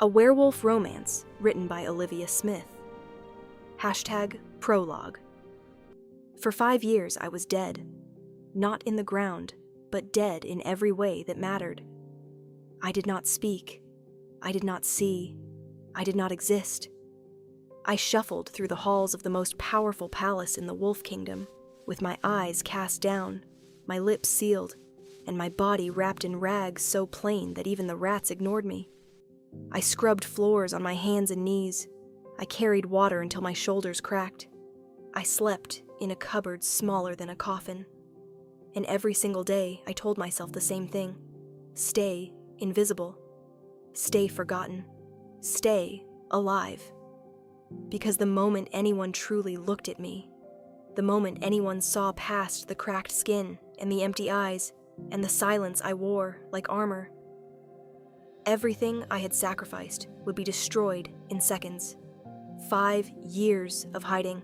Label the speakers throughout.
Speaker 1: A werewolf romance written by Olivia Smith. #prologue. For 5 years I was dead. Not in the ground, but dead in every way that mattered. I did not speak. I did not see. I did not exist. I shuffled through the halls of the most powerful palace in the Wolf Kingdom, with my eyes cast down, my lips sealed, and my body wrapped in rags so plain that even the rats ignored me. I scrubbed floors on my hands and knees. I carried water until my shoulders cracked. I slept in a cupboard smaller than a coffin. And every single day I told myself the same thing. Stay invisible. Stay forgotten. Stay alive. Because the moment anyone truly looked at me, the moment anyone saw past the cracked skin and the empty eyes and the silence I wore like armor, everything I had sacrificed would be destroyed in seconds. 5 years of hiding.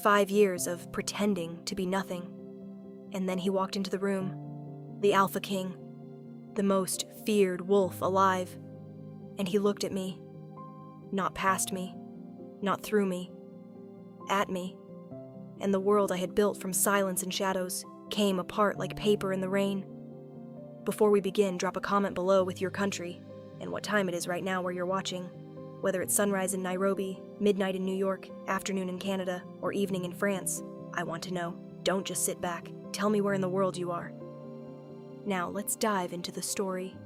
Speaker 1: 5 years of pretending to be nothing. And then he walked into the room, the Alpha King, the most feared wolf alive. And he looked at me, not past me, not through me, at me. And the world I had built from silence and shadows came apart like paper in the rain. Before we begin, drop a comment below with your country and what time it is right now where you're watching. Whether it's sunrise in Nairobi, midnight in New York, afternoon in Canada, or evening in France, I want to know. Don't just sit back. Tell me where in the world you are. Now, let's dive into the story.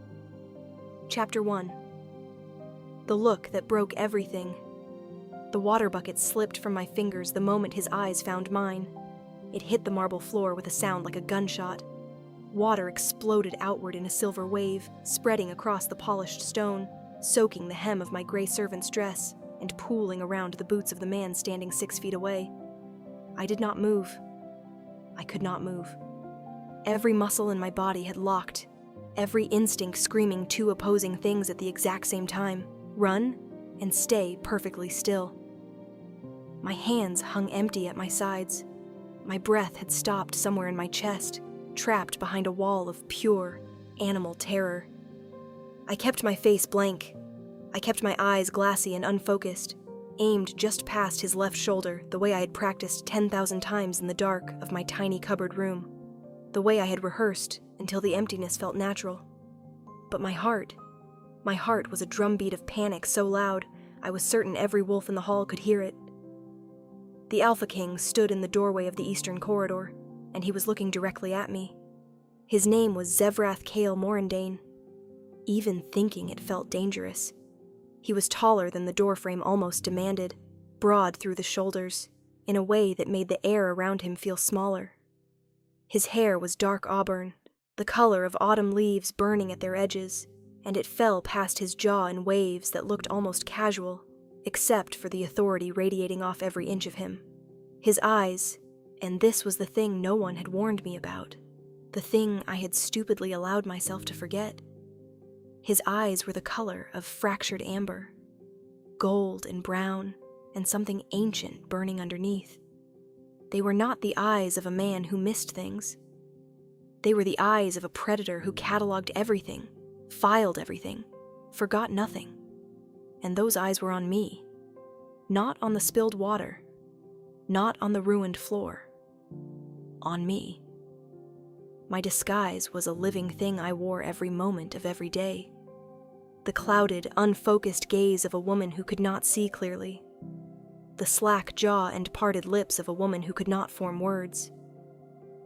Speaker 1: Chapter 1. The look that broke everything. The water bucket slipped from my fingers the moment his eyes found mine. It hit the marble floor with a sound like a gunshot. Water exploded outward in a silver wave, spreading across the polished stone, soaking the hem of my gray servant's dress, and pooling around the boots of the man standing 6 feet away. I did not move. I could not move. Every muscle in my body had locked, every instinct screaming 2 opposing things at the exact same time: run and stay perfectly still. My hands hung empty at my sides. My breath had stopped somewhere in my chest, trapped behind a wall of pure animal terror. I kept my face blank. I kept my eyes glassy and unfocused, aimed just past his left shoulder the way I had practiced 10,000 times in the dark of my tiny cupboard room, the way I had rehearsed until the emptiness felt natural. But my heart was a drumbeat of panic so loud I was certain every wolf in the hall could hear it. The Alpha King stood in the doorway of the eastern corridor, and he was looking directly at me. His name was Zevrath Kale Morandane. Even thinking it felt dangerous. He was taller than the doorframe almost demanded, broad through the shoulders, in a way that made the air around him feel smaller. His hair was dark auburn, the color of autumn leaves burning at their edges, and it fell past his jaw in waves that looked almost casual, except for the authority radiating off every inch of him. His eyes, and this was the thing no one had warned me about, the thing I had stupidly allowed myself to forget. His eyes were the color of fractured amber, gold and brown, and something ancient burning underneath. They were not the eyes of a man who missed things. They were the eyes of a predator who cataloged everything, filed everything, forgot nothing. And those eyes were on me, not on the spilled water, not on the ruined floor, on me. My disguise was a living thing I wore every moment of every day. The clouded, unfocused gaze of a woman who could not see clearly. The slack jaw and parted lips of a woman who could not form words.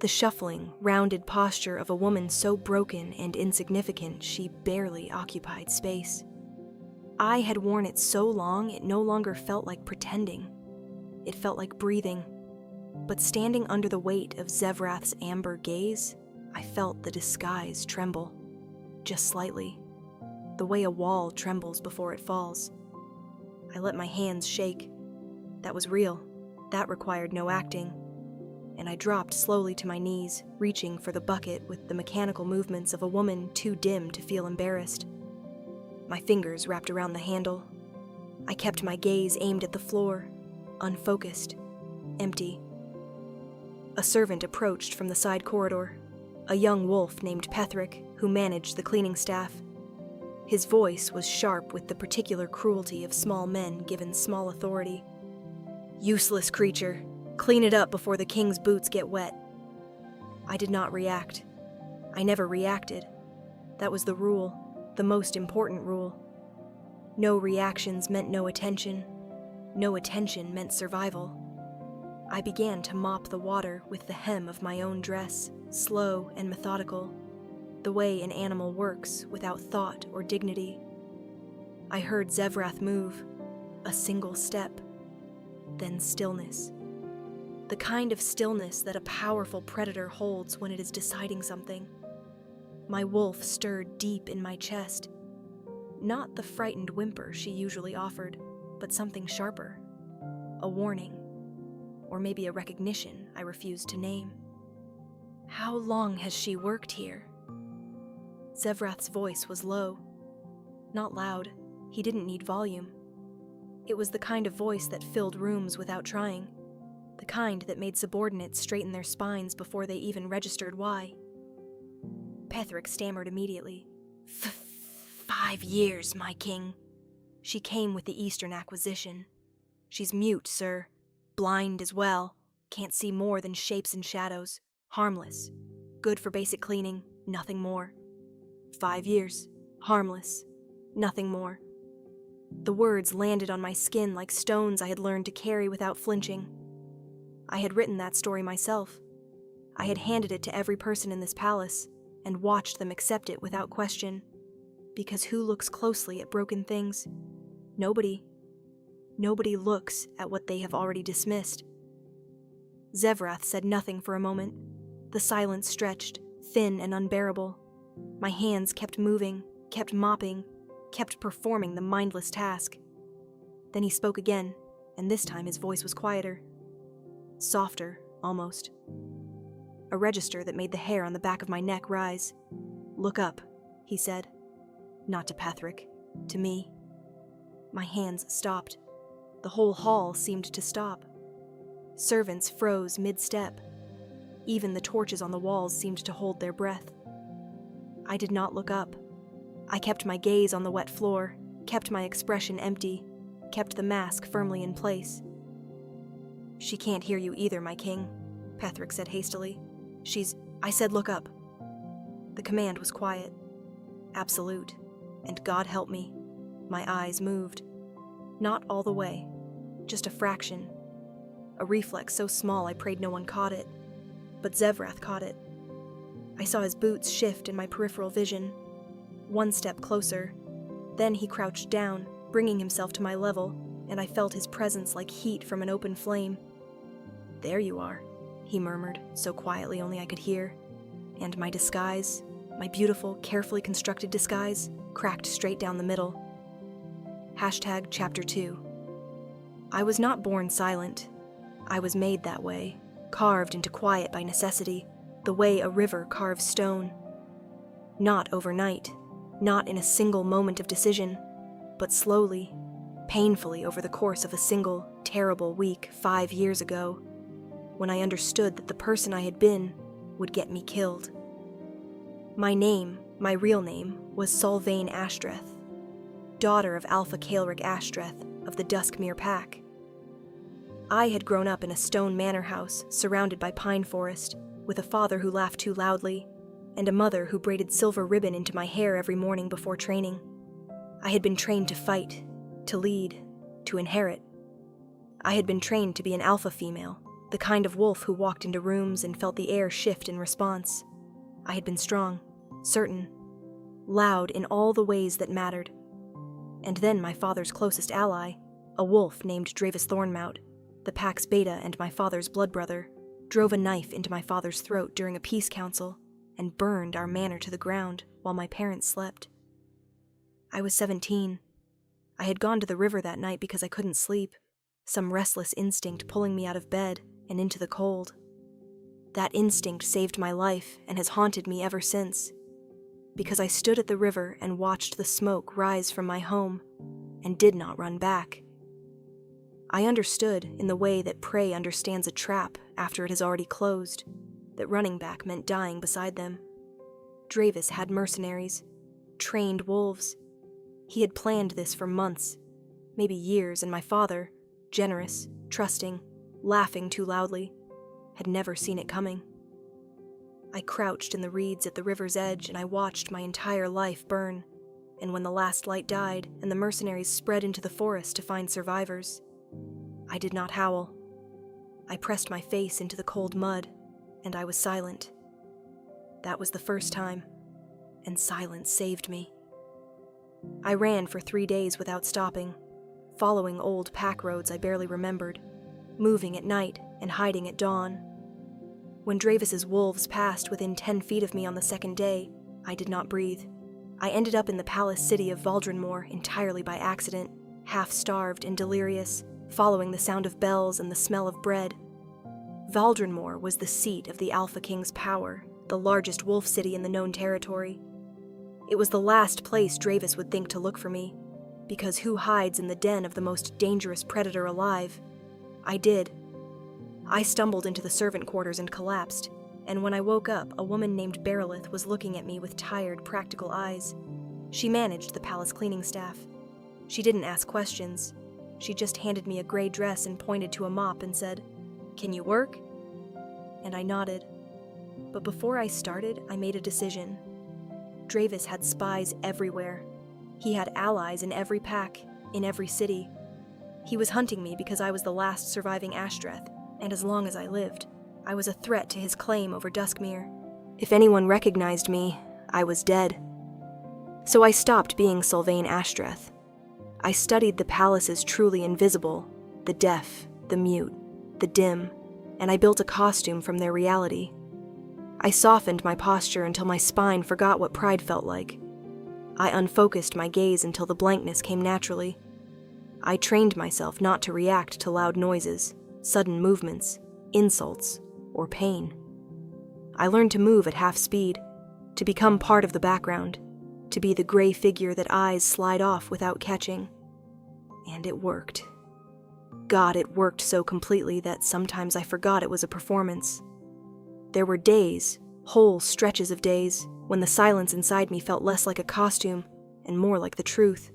Speaker 1: The shuffling, rounded posture of a woman so broken and insignificant she barely occupied space. I had worn it so long it no longer felt like pretending. It felt like breathing. But standing under the weight of Zevrath's amber gaze, I felt the disguise tremble, just slightly, the way a wall trembles before it falls. I let my hands shake. That was real. That required no acting. And I dropped slowly to my knees, reaching for the bucket with the mechanical movements of a woman too dim to feel embarrassed. My fingers wrapped around the handle. I kept my gaze aimed at the floor, unfocused, empty. A servant approached from the side corridor, a young wolf named Petherick, who managed the cleaning staff. His voice was sharp with the particular cruelty of small men given small authority. "Useless creature. Clean it up before the king's boots get wet." I did not react. I never reacted. That was the rule, the most important rule. No reactions meant no attention. No attention meant survival. I began to mop the water with the hem of my own dress, slow and methodical, the way an animal works without thought or dignity. I heard Zevrath move, a single step, then stillness. The kind of stillness that a powerful predator holds when it is deciding something. My wolf stirred deep in my chest. Not the frightened whimper she usually offered, but something sharper. A warning. Or maybe a recognition I refused to name. "How long has she worked here?" Zevrath's voice was low. Not loud. He didn't need volume. It was the kind of voice that filled rooms without trying. The kind that made subordinates straighten their spines before they even registered why. Petherick stammered immediately. 5 years, my king." She came with the Eastern acquisition. "She's mute, sir. Blind as well. Can't see more than shapes and shadows. Harmless. Good for basic cleaning, nothing more. 5 years. Harmless. Nothing more." The words landed on my skin like stones I had learned to carry without flinching. I had written that story myself. I had handed it to every person in this palace, and watched them accept it without question. Because who looks closely at broken things? Nobody. Nobody looks at what they have already dismissed. Zevrath said nothing for a moment. The silence stretched, thin and unbearable. My hands kept moving, kept mopping, kept performing the mindless task. Then he spoke again, and this time his voice was quieter. Softer, almost. A register that made the hair on the back of my neck rise. "Look up," he said. Not to Petherick, to me. My hands stopped. The whole hall seemed to stop. Servants froze mid-step. Even the torches on the walls seemed to hold their breath. I did not look up. I kept my gaze on the wet floor, kept my expression empty, kept the mask firmly in place. "She can't hear you either, my king," Petherick said hastily. I said look up." The command was quiet. Absolute. And God help me. My eyes moved. Not all the way. Just a fraction. A reflex so small I prayed no one caught it. But Zevrath caught it. I saw his boots shift in my peripheral vision. One step closer. Then he crouched down, bringing himself to my level, and I felt his presence like heat from an open flame. "There you are," he murmured, so quietly only I could hear. And my disguise, my beautiful, carefully constructed disguise, cracked straight down the middle. Chapter 2. I was not born silent. I was made that way, carved into quiet by necessity, the way a river carves stone. Not overnight, not in a single moment of decision, but slowly, painfully over the course of a single, terrible week 5 years ago, when I understood that the person I had been would get me killed. My name, my real name, was Solvain Ashtreth, daughter of Alpha Caelric Ashtreth of the Duskmere Pack. I had grown up in a stone manor house surrounded by pine forest, with a father who laughed too loudly, and a mother who braided silver ribbon into my hair every morning before training. I had been trained to fight, to lead, to inherit. I had been trained to be an alpha female, the kind of wolf who walked into rooms and felt the air shift in response. I had been strong, certain, loud in all the ways that mattered. And then my father's closest ally, a wolf named Dravis Thornmout, the pack's beta and my father's blood brother, drove a knife into my father's throat during a peace council and burned our manor to the ground while my parents slept. I was 17. I had gone to the river that night because I couldn't sleep, some restless instinct pulling me out of bed and into the cold. That instinct saved my life and has haunted me ever since, because I stood at the river and watched the smoke rise from my home and did not run back. I understood in the way that prey understands a trap after it has already closed, that running back meant dying beside them. Dravis had mercenaries, trained wolves, He had planned this for months, maybe years, and my father, generous, trusting, laughing too loudly, had never seen it coming. I crouched in the reeds at the river's edge and I watched my entire life burn, and when the last light died and the mercenaries spread into the forest to find survivors, I did not howl. I pressed my face into the cold mud, and I was silent. That was the first time, and silence saved me. I ran for 3 days without stopping, following old pack roads I barely remembered, moving at night and hiding at dawn. When Dravis's wolves passed within 10 feet of me on the second day, I did not breathe. I ended up in the palace city of Valdrenmoor entirely by accident, half-starved and delirious, following the sound of bells and the smell of bread. Valdrenmoor was the seat of the Alpha King's power, the largest wolf city in the known territory. It was the last place Dravis would think to look for me, because who hides in the den of the most dangerous predator alive? I did. I stumbled into the servant quarters and collapsed, and when I woke up, a woman named Berilith was looking at me with tired, practical eyes. She managed the palace cleaning staff. She didn't ask questions. She just handed me a gray dress and pointed to a mop and said, "Can you work?" And I nodded. But before I started, I made a decision. Dravis had spies everywhere. He had allies in every pack, in every city. He was hunting me because I was the last surviving Ashtreth, and as long as I lived, I was a threat to his claim over Duskmere. If anyone recognized me, I was dead. So I stopped being Sylvain Ashtreth. I studied the palace's truly invisible, the deaf, the mute, the dim, and I built a costume from their reality. I softened my posture until my spine forgot what pride felt like. I unfocused my gaze until the blankness came naturally. I trained myself not to react to loud noises, sudden movements, insults, or pain. I learned to move at half speed, to become part of the background, to be the gray figure that eyes slide off without catching. And it worked. God, it worked so completely that sometimes I forgot it was a performance. There were days, whole stretches of days, when the silence inside me felt less like a costume and more like the truth.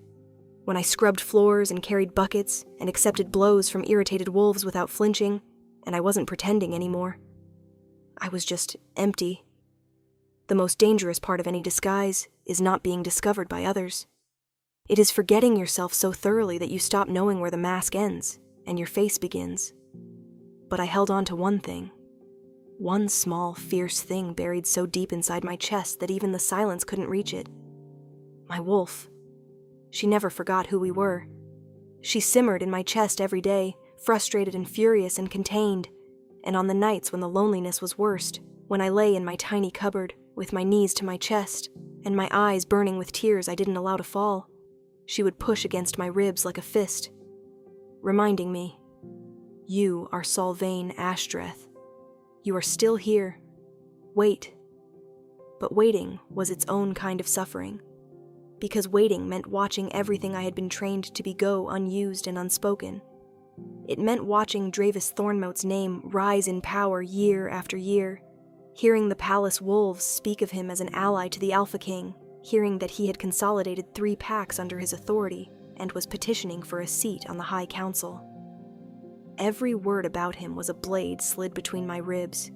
Speaker 1: When I scrubbed floors and carried buckets and accepted blows from irritated wolves without flinching, and I wasn't pretending anymore. I was just empty. The most dangerous part of any disguise is not being discovered by others. It is forgetting yourself so thoroughly that you stop knowing where the mask ends and your face begins. But I held on to one thing. One small, fierce thing buried so deep inside my chest that even the silence couldn't reach it. My wolf. She never forgot who we were. She simmered in my chest every day, frustrated and furious and contained, and on the nights when the loneliness was worst, when I lay in my tiny cupboard, with my knees to my chest, and my eyes burning with tears I didn't allow to fall, she would push against my ribs like a fist, reminding me, "You are Sylvain Ashtreth. You are still here. Wait." But waiting was its own kind of suffering, because waiting meant watching everything I had been trained to be go unused and unspoken. It meant watching Dravis Thornmote's name rise in power year after year, hearing the palace wolves speak of him as an ally to the Alpha King, hearing that he had consolidated 3 packs under his authority and was petitioning for a seat on the High Council. Every word about him was a blade slid between my ribs.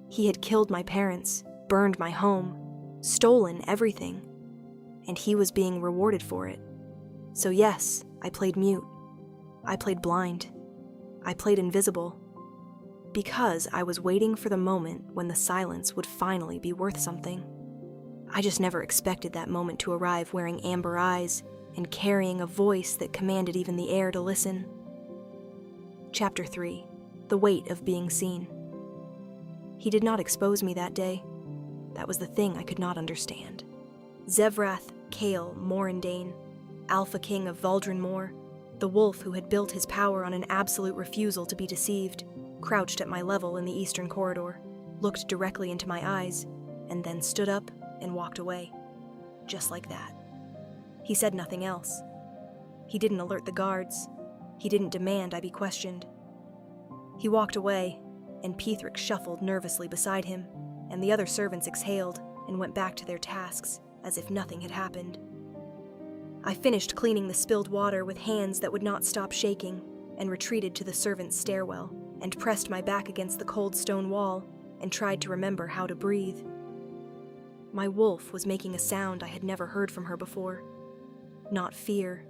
Speaker 1: He had killed my parents, burned my home, stolen everything, and he was being rewarded for it. So yes, I played mute. I played blind. I played invisible. Because I was waiting for the moment when the silence would finally be worth something. I just never expected that moment to arrive wearing amber eyes and carrying a voice that commanded even the air to listen. Chapter 3. The Weight of Being Seen. He did not expose me that day. That was the thing I could not understand. Zevrath, Kale, Morindane, Alpha King of Valdrenmoor, the wolf who had built his power on an absolute refusal to be deceived, crouched at my level in the eastern corridor, looked directly into my eyes, and then stood up and walked away. Just like that. He said nothing else. He didn't alert the guards. He didn't demand I be questioned. He walked away, and Pethric shuffled nervously beside him, and the other servants exhaled and went back to their tasks as if nothing had happened. I finished cleaning the spilled water with hands that would not stop shaking and retreated to the servants' stairwell and pressed my back against the cold stone wall and tried to remember how to breathe. My wolf was making a sound I had never heard from her before. Not fear,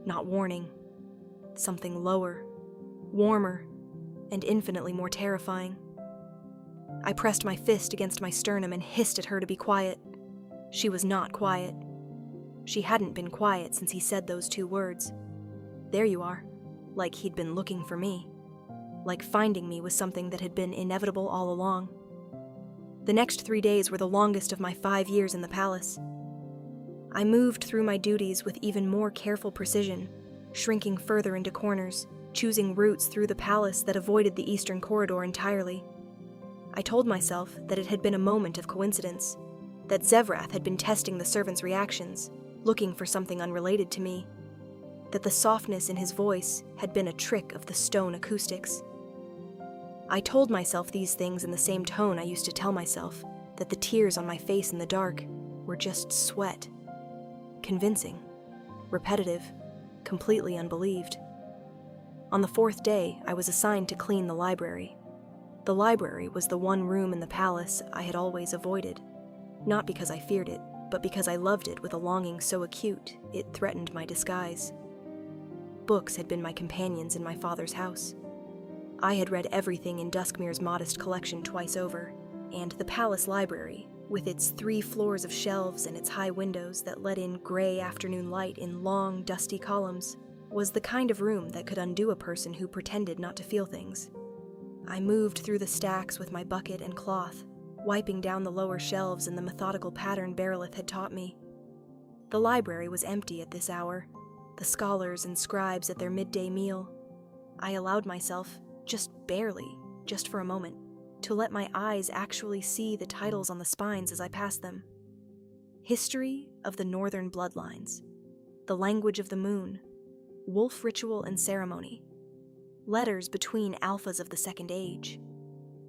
Speaker 1: not warning. Something lower, warmer, and infinitely more terrifying. I pressed my fist against my sternum and hissed at her to be quiet. She was not quiet. She hadn't been quiet since he said those 2 words. There you are, like he'd been looking for me. Like finding me was something that had been inevitable all along. The next 3 days were the longest of my 5 years in the palace. I moved through my duties with even more careful precision, shrinking further into corners, choosing routes through the palace that avoided the eastern corridor entirely. I told myself that it had been a moment of coincidence, that Zevrath had been testing the servants' reactions, looking for something unrelated to me, that the softness in his voice had been a trick of the stone acoustics. I told myself these things in the same tone I used to tell myself that the tears on my face in the dark were just sweat. Convincing, repetitive, completely unbelieved. On the 4th day, I was assigned to clean the library. The library was the one room in the palace I had always avoided, not because I feared it, but because I loved it with a longing so acute it threatened my disguise. Books had been my companions in my father's house. I had read everything in Duskmir's modest collection twice over, and the palace library, with its 3 floors of shelves and its high windows that let in gray afternoon light in long, dusty columns, was the kind of room that could undo a person who pretended not to feel things. I moved through the stacks with my bucket and cloth, wiping down the lower shelves in the methodical pattern Berilith had taught me. The library was empty at this hour, the scholars and scribes at their midday meal. I allowed myself, just barely, just for a moment, to let my eyes actually see the titles on the spines as I passed them. History of the Northern Bloodlines, The Language of the Moon, Wolf Ritual and Ceremony, Letters between Alphas of the Second Age,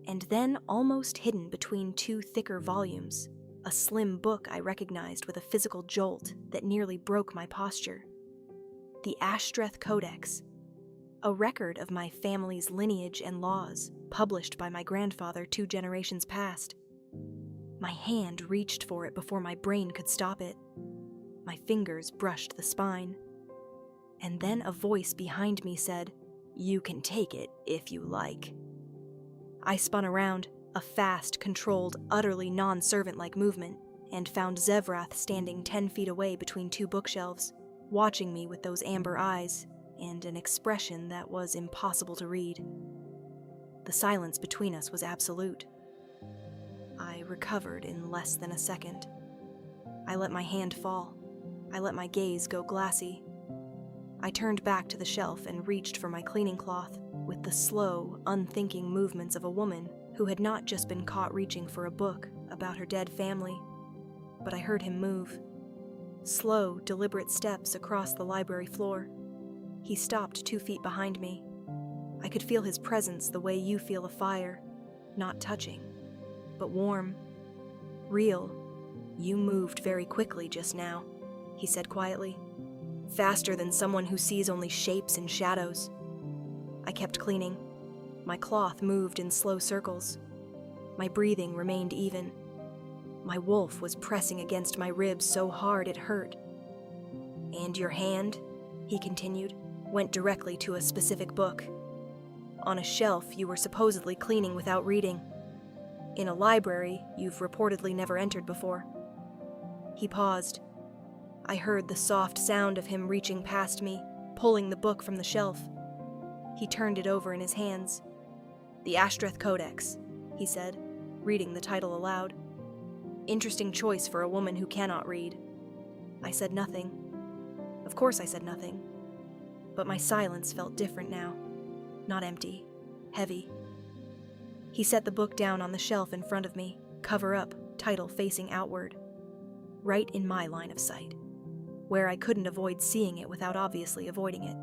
Speaker 1: and then almost hidden between 2 thicker volumes, a slim book I recognized with a physical jolt that nearly broke my posture. The Ashtreth Codex, a record of my family's lineage and laws, published by my grandfather 2 generations past. My hand reached for it before my brain could stop it. My fingers brushed the spine. And then a voice behind me said, "You can take it if you like." I spun around, a fast, controlled, utterly non-servant-like movement, and found Zevrath standing 10 feet away between 2 bookshelves, watching me with those amber eyes and an expression that was impossible to read. The silence between us was absolute. I recovered in less than a second. I let my hand fall. I let my gaze go glassy. I turned back to the shelf and reached for my cleaning cloth with the slow, unthinking movements of a woman who had not just been caught reaching for a book about her dead family, but I heard him move. Slow, deliberate steps across the library floor. He stopped 2 feet behind me. I could feel his presence the way you feel a fire, not touching, but warm, real. "You moved very quickly just now," he said quietly. "Faster than someone who sees only shapes and shadows." I kept cleaning. My cloth moved in slow circles. My breathing remained even. My wolf was pressing against my ribs so hard it hurt. "And your hand," he continued, "went directly to a specific book. On a shelf you were supposedly cleaning without reading. In a library you've reportedly never entered before." He paused. I heard the soft sound of him reaching past me, pulling the book from the shelf. He turned it over in his hands. "The Ashtreth Codex," he said, reading the title aloud. "Interesting choice for a woman who cannot read." I said nothing. Of course I said nothing. But my silence felt different now. Not empty, heavy. He set the book down on the shelf in front of me, cover up, title facing outward. Right in my line of sight, where I couldn't avoid seeing it without obviously avoiding it.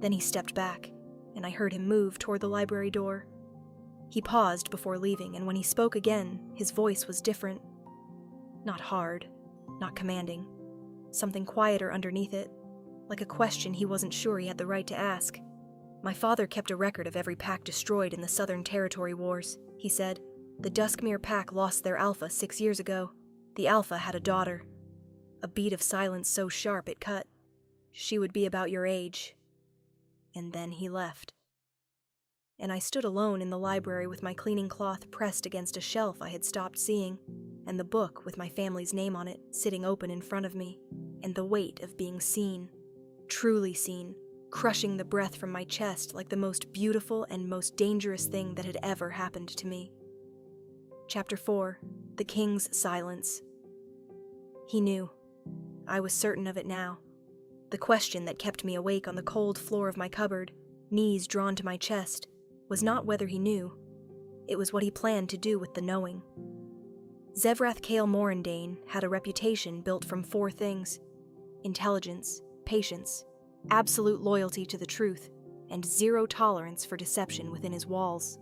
Speaker 1: Then he stepped back, and I heard him move toward the library door. He paused before leaving, and when he spoke again, his voice was different. Not hard, not commanding. something quieter underneath it, like a question he wasn't sure he had the right to ask. My father kept a record of every pack destroyed in the Southern Territory Wars, he said. The Duskmere pack lost their alpha 6 years ago. The alpha had a daughter. A beat of silence so sharp it cut. She would be about your age. And then he left. And I stood alone in the library with my cleaning cloth pressed against a shelf I had stopped seeing, and the book with my family's name on it sitting open in front of me, and the weight of being seen, truly seen, crushing the breath from my chest like the most beautiful and most dangerous thing that had ever happened to me. Chapter 4. The King's Silence. He knew. I was certain of it now. The question that kept me awake on the cold floor of my cupboard, knees drawn to my chest, was not whether he knew. It was what he planned to do with the knowing. Zevrath Kale Morandane had a reputation built from 4 things: intelligence, patience, absolute loyalty to the truth, and 0 tolerance for deception within his walls.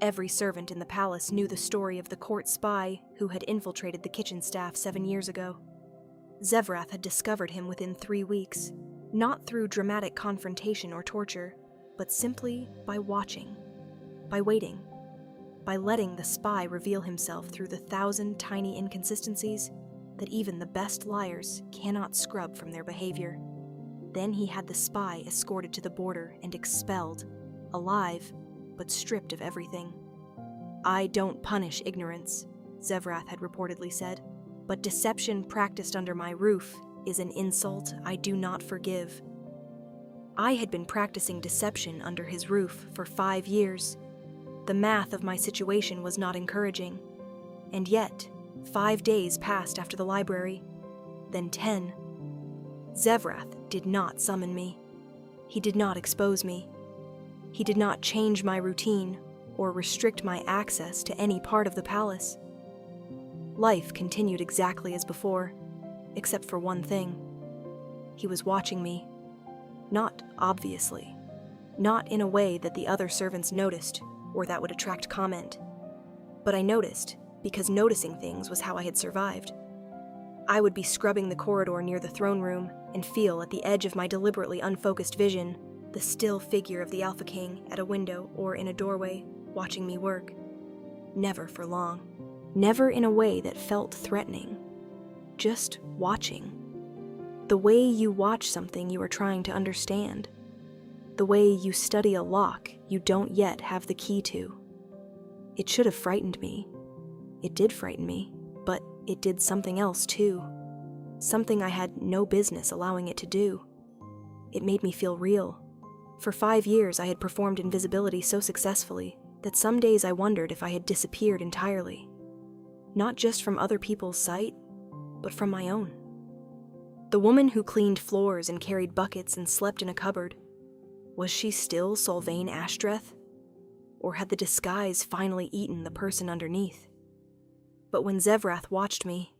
Speaker 1: Every servant in the palace knew the story of the court spy who had infiltrated the kitchen staff 7 years ago. Zevrath had discovered him within 3 weeks, not through dramatic confrontation or torture, but simply by watching, by waiting, by letting the spy reveal himself through the 1,000 tiny inconsistencies that even the best liars cannot scrub from their behavior. Then he had the spy escorted to the border and expelled, alive, but stripped of everything. I don't punish ignorance, Zevrath had reportedly said, but deception practiced under my roof is an insult I do not forgive. I had been practicing deception under his roof for 5 years. The math of my situation was not encouraging. And yet, 5 days passed after the library, then 10. Zevrath did not summon me. He did not expose me. He did not change my routine or restrict my access to any part of the palace. Life continued exactly as before, except for one thing. He was watching me. Not obviously. Not in a way that the other servants noticed or that would attract comment. But I noticed, because noticing things was how I had survived. I would be scrubbing the corridor near the throne room and feel at the edge of my deliberately unfocused vision the still figure of the Alpha King at a window or in a doorway, watching me work. Never for long. Never in a way that felt threatening. Just watching. The way you watch something you are trying to understand. The way you study a lock you don't yet have the key to. It should have frightened me. It did frighten me, but it did something else too. Something I had no business allowing it to do. It made me feel real. For 5 years I had performed invisibility so successfully that some days I wondered if I had disappeared entirely. Not just from other people's sight, but from my own. The woman who cleaned floors and carried buckets and slept in a cupboard, was she still Solvain Ashtreth? Or had the disguise finally eaten the person underneath? But when Zevrath watched me,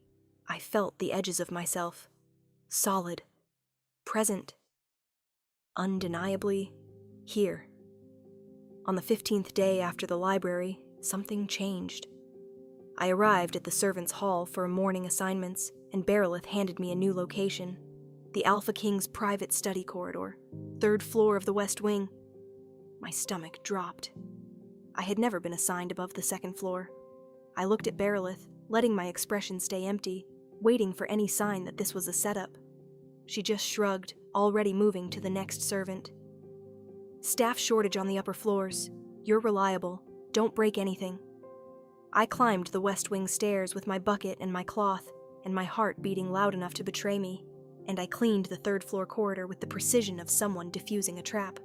Speaker 1: I felt the edges of myself. Solid. Present. Undeniably here. On the 15th day after the library, something changed. I arrived at the servants' hall for morning assignments, and Berilith handed me a new location. The Alpha King's private study corridor, 3rd floor of the West Wing. My stomach dropped. I had never been assigned above the 2nd floor. I looked at Berilith, letting my expression stay empty, waiting for any sign that this was a setup. She just shrugged, already moving to the next servant. Staff shortage on the upper floors. You're reliable. Don't break anything. I climbed the West Wing stairs with my bucket and my cloth, and my heart beating loud enough to betray me, and I cleaned the 3rd floor corridor with the precision of someone diffusing a trap.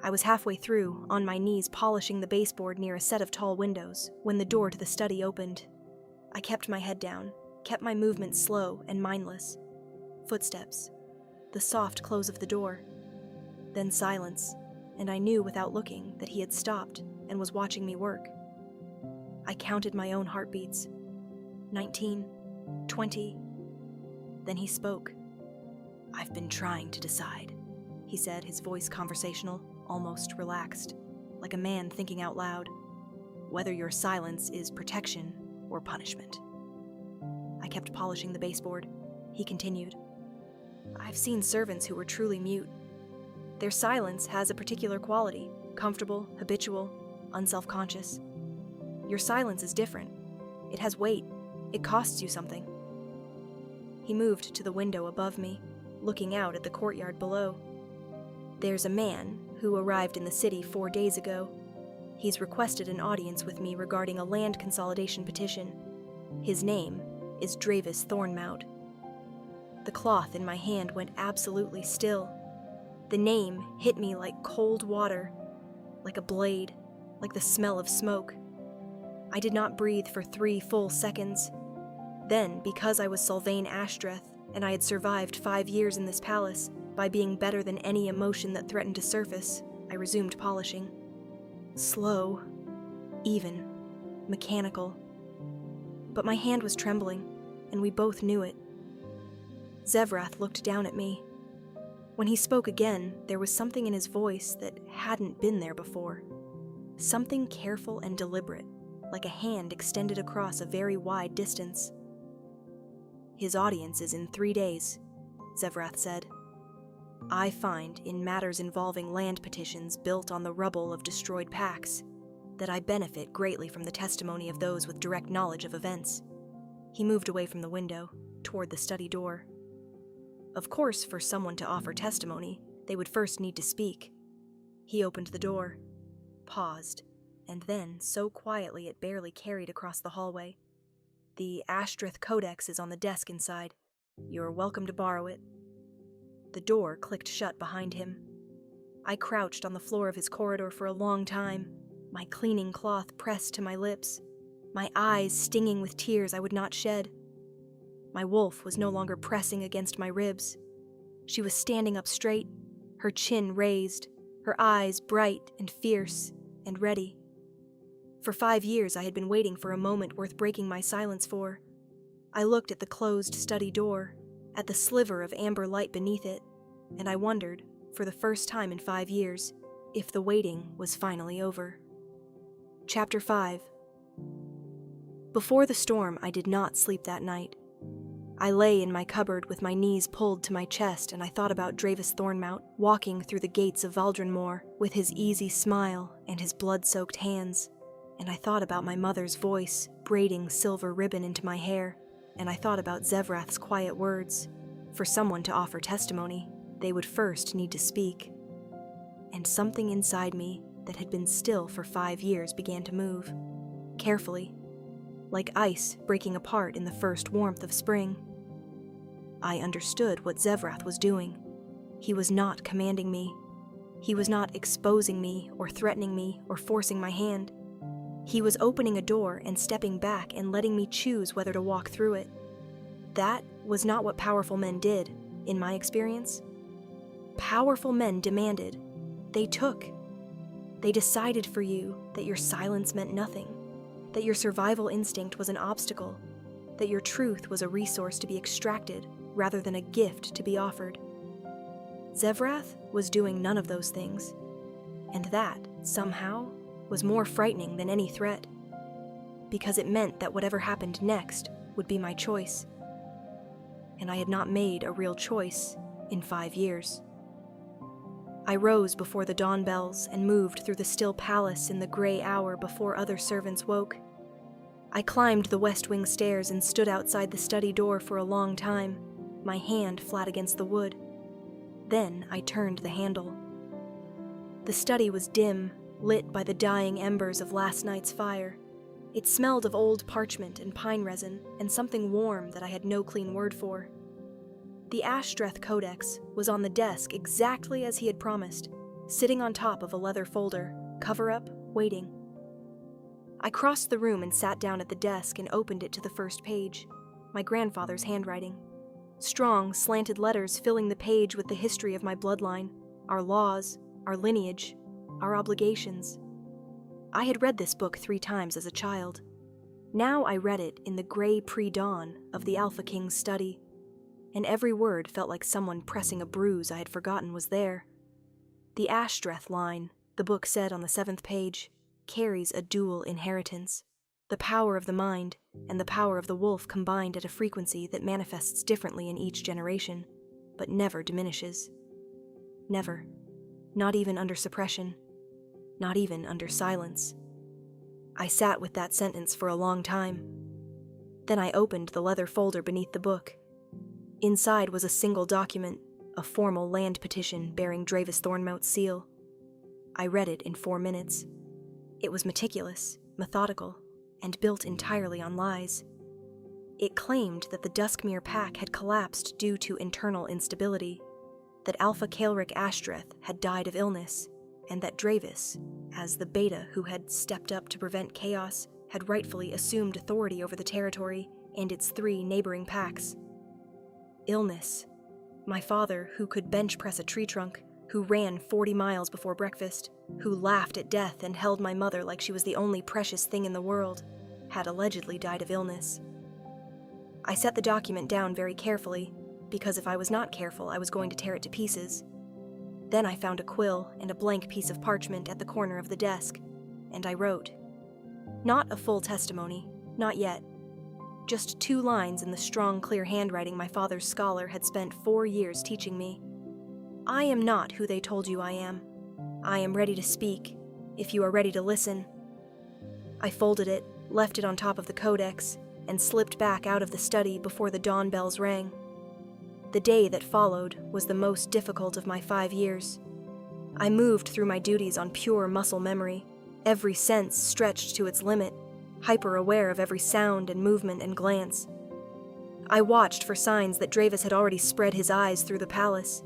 Speaker 1: I was halfway through, on my knees polishing the baseboard near a set of tall windows, when the door to the study opened. I kept my head down, kept my movements slow and mindless. Footsteps. The soft close of the door. Then silence, and I knew without looking that he had stopped and was watching me work. I counted my own heartbeats. 19, 20. Then he spoke. "I've been trying to decide," he said, his voice conversational, almost relaxed, like a man thinking out loud, "whether your silence is protection or punishment." I kept polishing the baseboard. he continued. I've seen servants who were truly mute. Their silence has a particular quality, comfortable, habitual, unself-conscious. Your silence is different. It has weight. It costs you something. He moved to the window above me, looking out at the courtyard below. There's a man who arrived in the city 4 days ago. He's requested an audience with me regarding a land consolidation petition. His name is Dravis Thornmout. The cloth in my hand went absolutely still. The name hit me like cold water, like a blade, like the smell of smoke. I did not breathe for 3 full seconds. Then, because I was Sylvain Ashtreth, and I had survived 5 years in this palace, by being better than any emotion that threatened to surface, I resumed polishing. Slow, even, mechanical. But my hand was trembling, and we both knew it. Zevrath looked down at me. When he spoke again, there was something in his voice that hadn't been there before. Something careful and deliberate, like a hand extended across a very wide distance. His audience is in 3 days, Zevrath said. I find, in matters involving land petitions built on the rubble of destroyed packs, that I benefit greatly from the testimony of those with direct knowledge of events. He moved away from the window, toward the study door. Of course, for someone to offer testimony, they would first need to speak. He opened the door, paused, and then, so quietly it barely carried across the hallway. The Ashtreth Codex is on the desk inside. You're welcome to borrow it. The door clicked shut behind him. I crouched on the floor of his corridor for a long time, my cleaning cloth pressed to my lips, my eyes stinging with tears I would not shed. My wolf was no longer pressing against my ribs. She was standing up straight, her chin raised, her eyes bright and fierce and ready. For 5 years I had been waiting for a moment worth breaking my silence for. I looked at the closed study door, at the sliver of amber light beneath it, and I wondered, for the first time in 5 years, if the waiting was finally over. Chapter 5. Before the storm, I did not sleep that night. I lay in my cupboard with my knees pulled to my chest, and I thought about Dravis Thornmout walking through the gates of Valdrenmoor with his easy smile and his blood-soaked hands. And I thought about my mother's voice braiding silver ribbon into my hair, and I thought about Zevrath's quiet words. For someone to offer testimony, they would first need to speak. And something inside me that had been still for 5 years began to move, carefully, like ice breaking apart in the first warmth of spring. I understood what Zevrath was doing. He was not commanding me. He was not exposing me or threatening me or forcing my hand. He was opening a door and stepping back and letting me choose whether to walk through it. That was not what powerful men did, in my experience. Powerful men demanded. They took. They decided for you that your silence meant nothing, that your survival instinct was an obstacle, that your truth was a resource to be extracted rather than a gift to be offered. Zevrath was doing none of those things, and that, somehow, was more frightening than any threat, because it meant that whatever happened next would be my choice. And I had not made a real choice in 5 years. I rose before the dawn bells and moved through the still palace in the gray hour before other servants woke. I climbed the west wing stairs and stood outside the study door for a long time, my hand flat against the wood. Then I turned the handle. The study was dim, lit by the dying embers of last night's fire. It smelled of old parchment and pine resin, and something warm that I had no clean word for. The Ashtreth Codex was on the desk exactly as he had promised, sitting on top of a leather folder, cover up, waiting. I crossed the room and sat down at the desk and opened it to the first page, my grandfather's handwriting. Strong, slanted letters filling the page with the history of my bloodline, our laws, our lineage, our obligations. I had read this book 3 times as a child. Now I read it in the gray pre-dawn of the Alpha King's study, and every word felt like someone pressing a bruise I had forgotten was there. The Ashtreth line, the book said on the 7th page, carries a dual inheritance, the power of the mind and the power of the wolf combined at a frequency that manifests differently in each generation, but never diminishes. Never. Not even under suppression. Not even under silence. I sat with that sentence for a long time. Then I opened the leather folder beneath the book. Inside was a single document, a formal land petition bearing Dravis Thornmout's seal. I read it in 4 minutes. It was meticulous, methodical, and built entirely on lies. It claimed that the Duskmere pack had collapsed due to internal instability, that Alpha Kaelric Ashtreth had died of illness, and that Dravis, as the beta who had stepped up to prevent chaos, had rightfully assumed authority over the territory and its 3 neighboring packs. Illness. My father, who could bench press a tree trunk, who ran 40 miles before breakfast, who laughed at death and held my mother like she was the only precious thing in the world, had allegedly died of illness. I set the document down very carefully, because if I was not careful, I was going to tear it to pieces. Then I found a quill and a blank piece of parchment at the corner of the desk, and I wrote. Not a full testimony, not yet. Just 2 lines in the strong, clear handwriting my father's scholar had spent 4 years teaching me. I am not who they told you I am. I am ready to speak, if you are ready to listen. I folded it, left it on top of the codex, and slipped back out of the study before the dawn bells rang. The day that followed was the most difficult of my 5 years. I moved through my duties on pure muscle memory, every sense stretched to its limit, hyper-aware of every sound and movement and glance. I watched for signs that Dravis had already spread his eyes through the palace,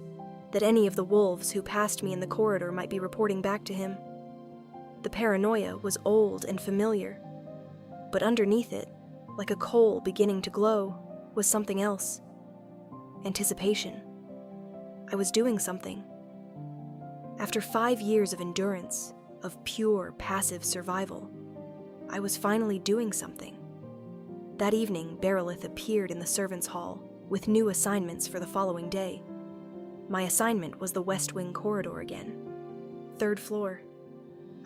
Speaker 1: that any of the wolves who passed me in the corridor might be reporting back to him. The paranoia was old and familiar, but underneath it, like a coal beginning to glow, was something else. Anticipation. I was doing something. After 5 years of endurance, of pure passive survival, I was finally doing something. That evening, Berilith appeared in the servants' hall with new assignments for the following day. My assignment was the West Wing corridor again. 3rd floor.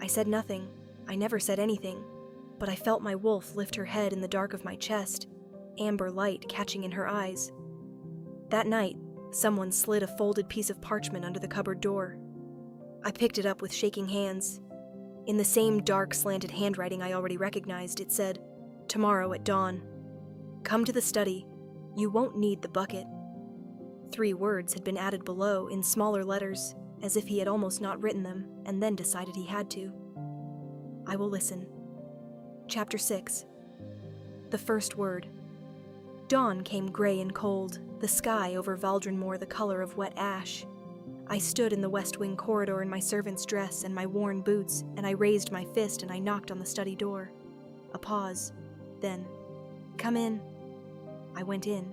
Speaker 1: I said nothing. I never said anything, but I felt my wolf lift her head in the dark of my chest, amber light catching in her eyes. That night, someone slid a folded piece of parchment under the cupboard door. I picked it up with shaking hands. In the same dark, slanted handwriting I already recognized, it said, "Tomorrow at dawn. Come to the study. You won't need the bucket." 3 words had been added below in smaller letters, as if he had almost not written them, and then decided he had to. I will listen. Chapter 6. The first word. Dawn came gray and cold, the sky over Valdrenmoor the color of wet ash. I stood in the West Wing corridor in my servant's dress and my worn boots, and I raised my fist and I knocked on the study door. A pause. Then, "Come in." I went in.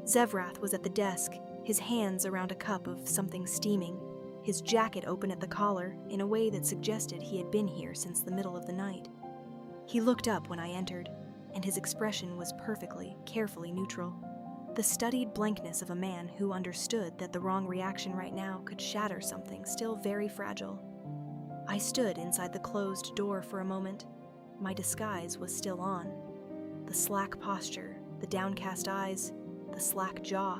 Speaker 1: Zevrath was at the desk, his hands around a cup of something steaming, his jacket open at the collar in a way that suggested he had been here since the middle of the night. He looked up when I entered, and his expression was perfectly, carefully neutral. The studied blankness of a man who understood that the wrong reaction right now could shatter something still very fragile. I stood inside the closed door for a moment. My disguise was still on. The slack posture, the downcast eyes, the slack jaw.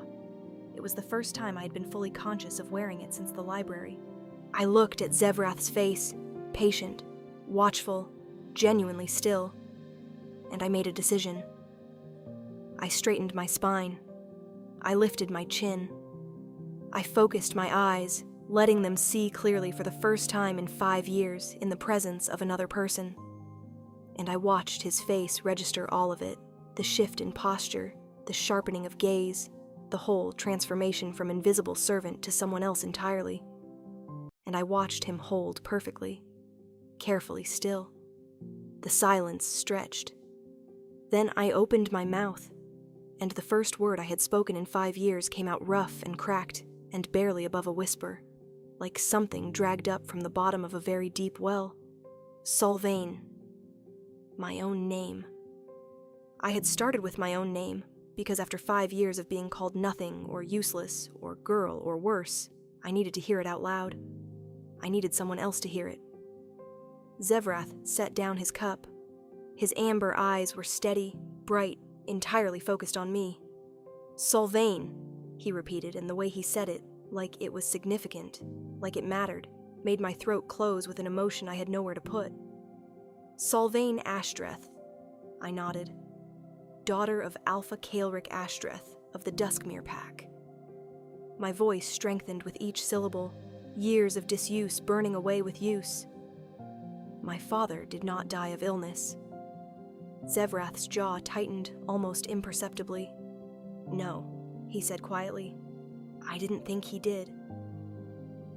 Speaker 1: It was the first time I had been fully conscious of wearing it since the library. I looked at Zevrath's face, patient, watchful, genuinely still, and I made a decision. I straightened my spine. I lifted my chin. I focused my eyes, letting them see clearly for the first time in 5 years in the presence of another person. And I watched his face register all of it, the shift in posture, the sharpening of gaze, the whole transformation from invisible servant to someone else entirely. And I watched him hold perfectly, carefully still. The silence stretched. Then I opened my mouth, and the first word I had spoken in 5 years came out rough and cracked and barely above a whisper, like something dragged up from the bottom of a very deep well. Solvain. My own name. I had started with my own name, because after 5 years of being called nothing or useless or girl or worse, I needed to hear it out loud. I needed someone else to hear it. Zevrath set down his cup. His amber eyes were steady, bright, entirely focused on me. "Solvain," he repeated, and the way he said it, like it was significant, like it mattered, made my throat close with an emotion I had nowhere to put. "Solvain Ashtreth," I nodded. "Daughter of Alpha Kaelric Ashtreth of the Duskmere Pack." My voice strengthened with each syllable, years of disuse burning away with use. My father did not die of illness. Zevrath's jaw tightened almost imperceptibly. "No," he said quietly. "I didn't think he did."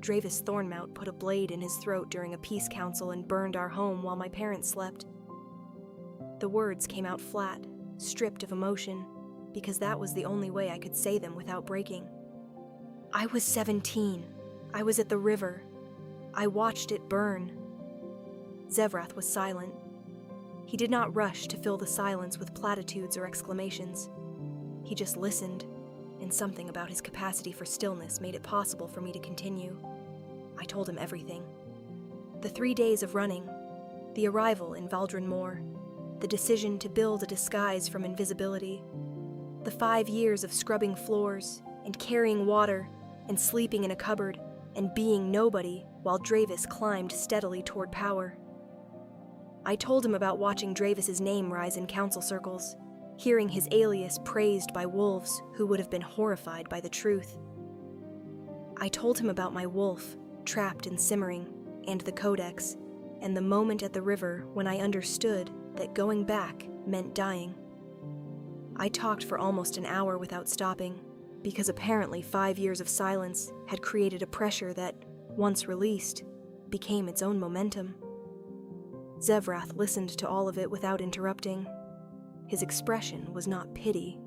Speaker 1: Dravis Thornmount put a blade in his throat during a peace council and burned our home while my parents slept. The words came out flat, stripped of emotion, because that was the only way I could say them without breaking. I was 17. I was at the river. I watched it burn. Zevrath was silent. He did not rush to fill the silence with platitudes or exclamations. He just listened, and something about his capacity for stillness made it possible for me to continue. I told him everything. The 3 days of running, the arrival in Valdrin Moor, the decision to build a disguise from invisibility, the 5 years of scrubbing floors and carrying water and sleeping in a cupboard and being nobody while Dravis climbed steadily toward power. I told him about watching Dravis's name rise in council circles, hearing his alias praised by wolves who would have been horrified by the truth. I told him about my wolf, trapped and simmering, and the codex, and the moment at the river when I understood that going back meant dying. I talked for almost an hour without stopping, because apparently 5 years of silence had created a pressure that, once released, became its own momentum. Zevrath listened to all of it without interrupting. His expression was not pity.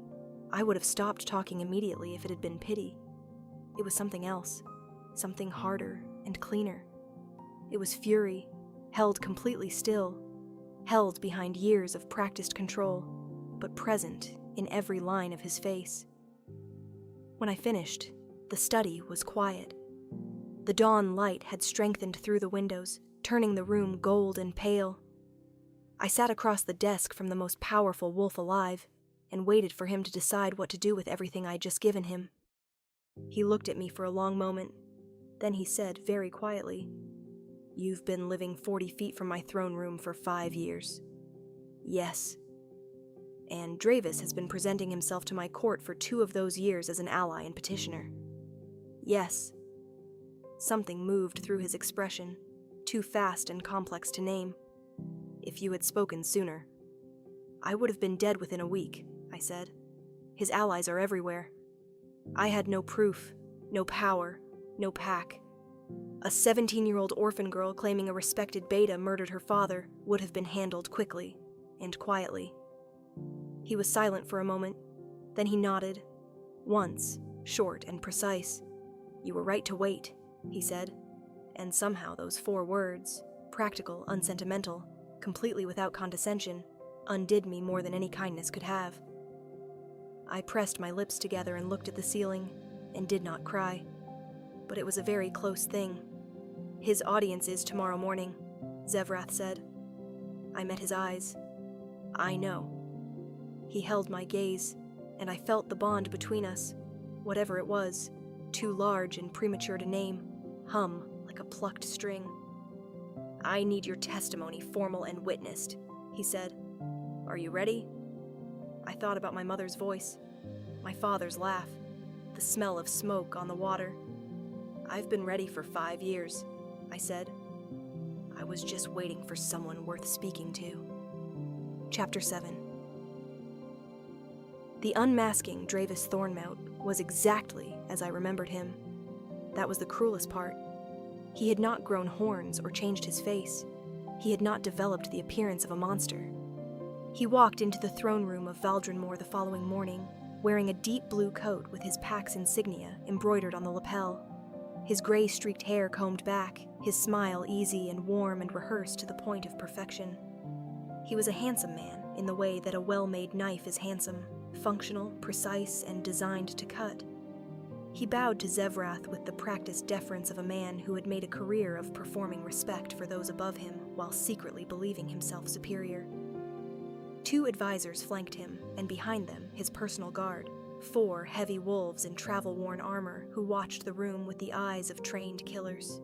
Speaker 1: I would have stopped talking immediately if it had been pity. It was something else, something harder and cleaner. It was fury, held completely still, held behind years of practiced control, but present in every line of his face. When I finished, the study was quiet. The dawn light had strengthened through the windows, turning the room gold and pale. I sat across the desk from the most powerful wolf alive and waited for him to decide what to do with everything I had just given him. He looked at me for a long moment. Then he said very quietly, "You've been living 40 feet from my throne room for 5 years. Yes. And Dravis has been presenting himself to my court for 2 of those years as an ally and petitioner. Yes." Something moved through his expression, too fast and complex to name. "If you had spoken sooner." "I would have been dead within a week," I said. "His allies are everywhere. I had no proof, no power, no pack. A 17-year-old orphan girl claiming a respected beta murdered her father would have been handled quickly and quietly." He was silent for a moment. Then he nodded, once, short and precise. "You were right to wait," he said. And somehow those 4 words, practical, unsentimental, completely without condescension, undid me more than any kindness could have. I pressed my lips together and looked at the ceiling, and did not cry. But it was a very close thing. "His audience is tomorrow morning," Zevrath said. I met his eyes. "I know." He held my gaze, and I felt the bond between us, whatever it was, too large and premature to name, hum like a plucked string. "I need your testimony formal and witnessed," he said. "Are you ready?" I thought about my mother's voice, my father's laugh, the smell of smoke on the water. "I've been ready for 5 years," I said. I was just waiting for someone worth speaking to. Chapter 7. The unmasking Dravis Thornmount was exactly as I remembered him. That was the cruelest part. He had not grown horns or changed his face. He had not developed the appearance of a monster. He walked into the throne room of Valdrin Moor the following morning, wearing a deep blue coat with his pack's insignia embroidered on the lapel. His gray-streaked hair combed back, his smile easy and warm and rehearsed to the point of perfection. He was a handsome man in the way that a well-made knife is handsome, functional, precise, and designed to cut. He bowed to Zevrath with the practiced deference of a man who had made a career of performing respect for those above him while secretly believing himself superior. 2 advisors flanked him, and behind them, his personal guard, 4 heavy wolves in travel-worn armor who watched the room with the eyes of trained killers.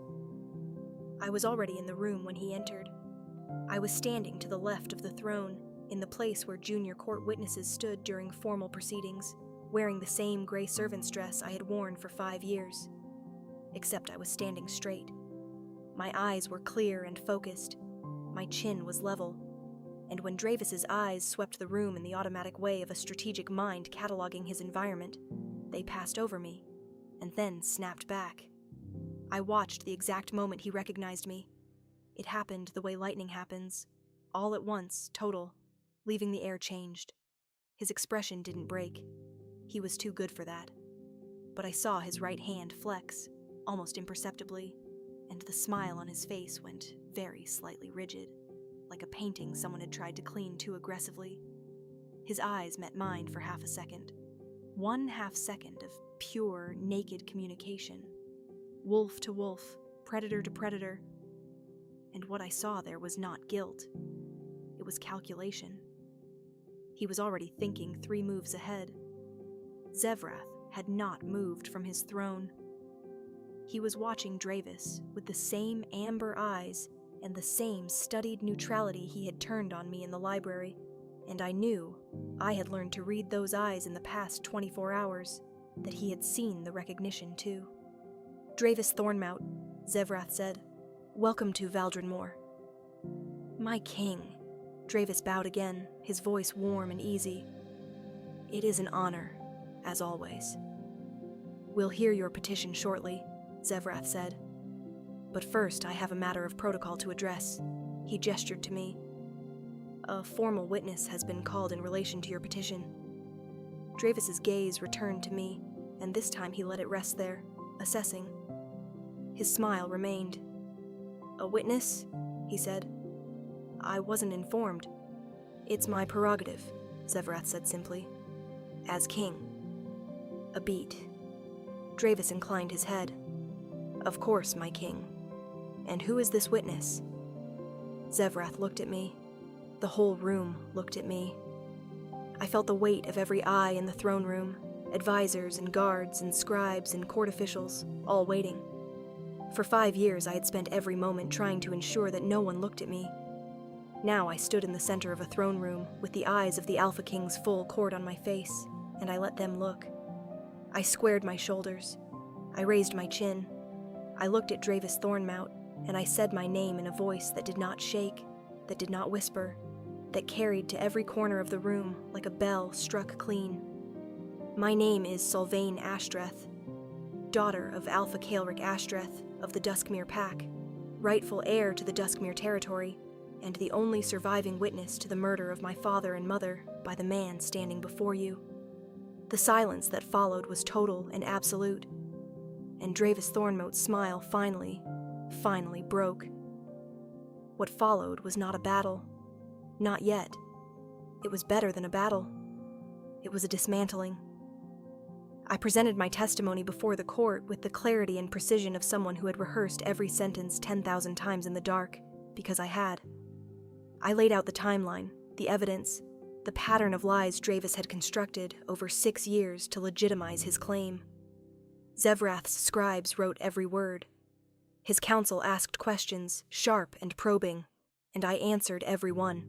Speaker 1: I was already in the room when he entered. I was standing to the left of the throne, in the place where junior court witnesses stood during formal proceedings, wearing the same gray servant's dress I had worn for 5 years. Except I was standing straight. My eyes were clear and focused. My chin was level. And when Dravis's eyes swept the room in the automatic way of a strategic mind cataloging his environment, they passed over me, and then snapped back. I watched the exact moment he recognized me. It happened the way lightning happens, all at once, total, leaving the air changed. His expression didn't break. He was too good for that. But I saw his right hand flex, almost imperceptibly, and the smile on his face went very slightly rigid, like a painting someone had tried to clean too aggressively. His eyes met mine for half a second. 1/2 second of pure, naked communication. Wolf to wolf, predator to predator. And what I saw there was not guilt. It was calculation. He was already thinking 3 moves ahead. Zevrath had not moved from his throne. He was watching Dravis with the same amber eyes and the same studied neutrality he had turned on me in the library, and I knew I had learned to read those eyes in the past 24 hours, that he had seen the recognition too. "Dravis Thornmout," Zevrath said, "welcome to Valdrenmoor." "My king," Dravis bowed again, his voice warm and easy. "It is an honor, as always." "We'll hear your petition shortly," Zevrath said. "But first I have a matter of protocol to address." He gestured to me. "A formal witness has been called in relation to your petition." Dravis's gaze returned to me, and this time he let it rest there, assessing. His smile remained. "A witness?" he said. "I wasn't informed." "It's my prerogative," Zevrath said simply. "As king." A beat. Dravis inclined his head. "Of course, my king. And who is this witness?" Zevrath looked at me. The whole room looked at me. I felt the weight of every eye in the throne room, advisors and guards and scribes and court officials, all waiting. For 5 years I had spent every moment trying to ensure that no one looked at me. Now I stood in the center of a throne room with the eyes of the Alpha King's full court on my face, and I let them look. I squared my shoulders. I raised my chin. I looked at Dravis Thornmout, and I said my name in a voice that did not shake, that did not whisper, that carried to every corner of the room like a bell struck clean. My name is Solvain Ashtreth, daughter of Alpha Kaelric Ashtreth of the Duskmere Pack, rightful heir to the Duskmere territory, and the only surviving witness to the murder of my father and mother by the man standing before you. The silence that followed was total and absolute, and Dravis Thornmoat's smile finally broke. What followed was not a battle. Not yet. It was better than a battle. It was a dismantling. I presented my testimony before the court with the clarity and precision of someone who had rehearsed every sentence 10,000 times in the dark, because I had. I laid out the timeline, the evidence, the pattern of lies Dravis had constructed over 6 years to legitimize his claim. Zevrath's scribes wrote every word. His counsel asked questions, sharp and probing, and I answered every one.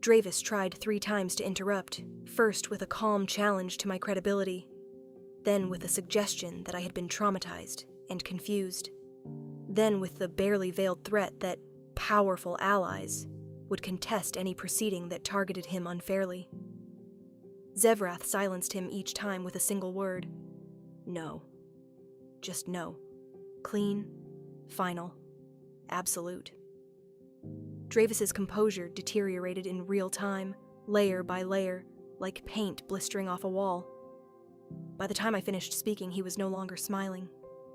Speaker 1: Dravis tried 3 times to interrupt, first with a calm challenge to my credibility, then with a suggestion that I had been traumatized and confused, then with the barely veiled threat that powerful allies would contest any proceeding that targeted him unfairly. Zevrath silenced him each time with a single word. No. Just no. Clean, final, absolute. Dravis's composure deteriorated in real time, layer by layer, like paint blistering off a wall. By the time I finished speaking, he was no longer smiling.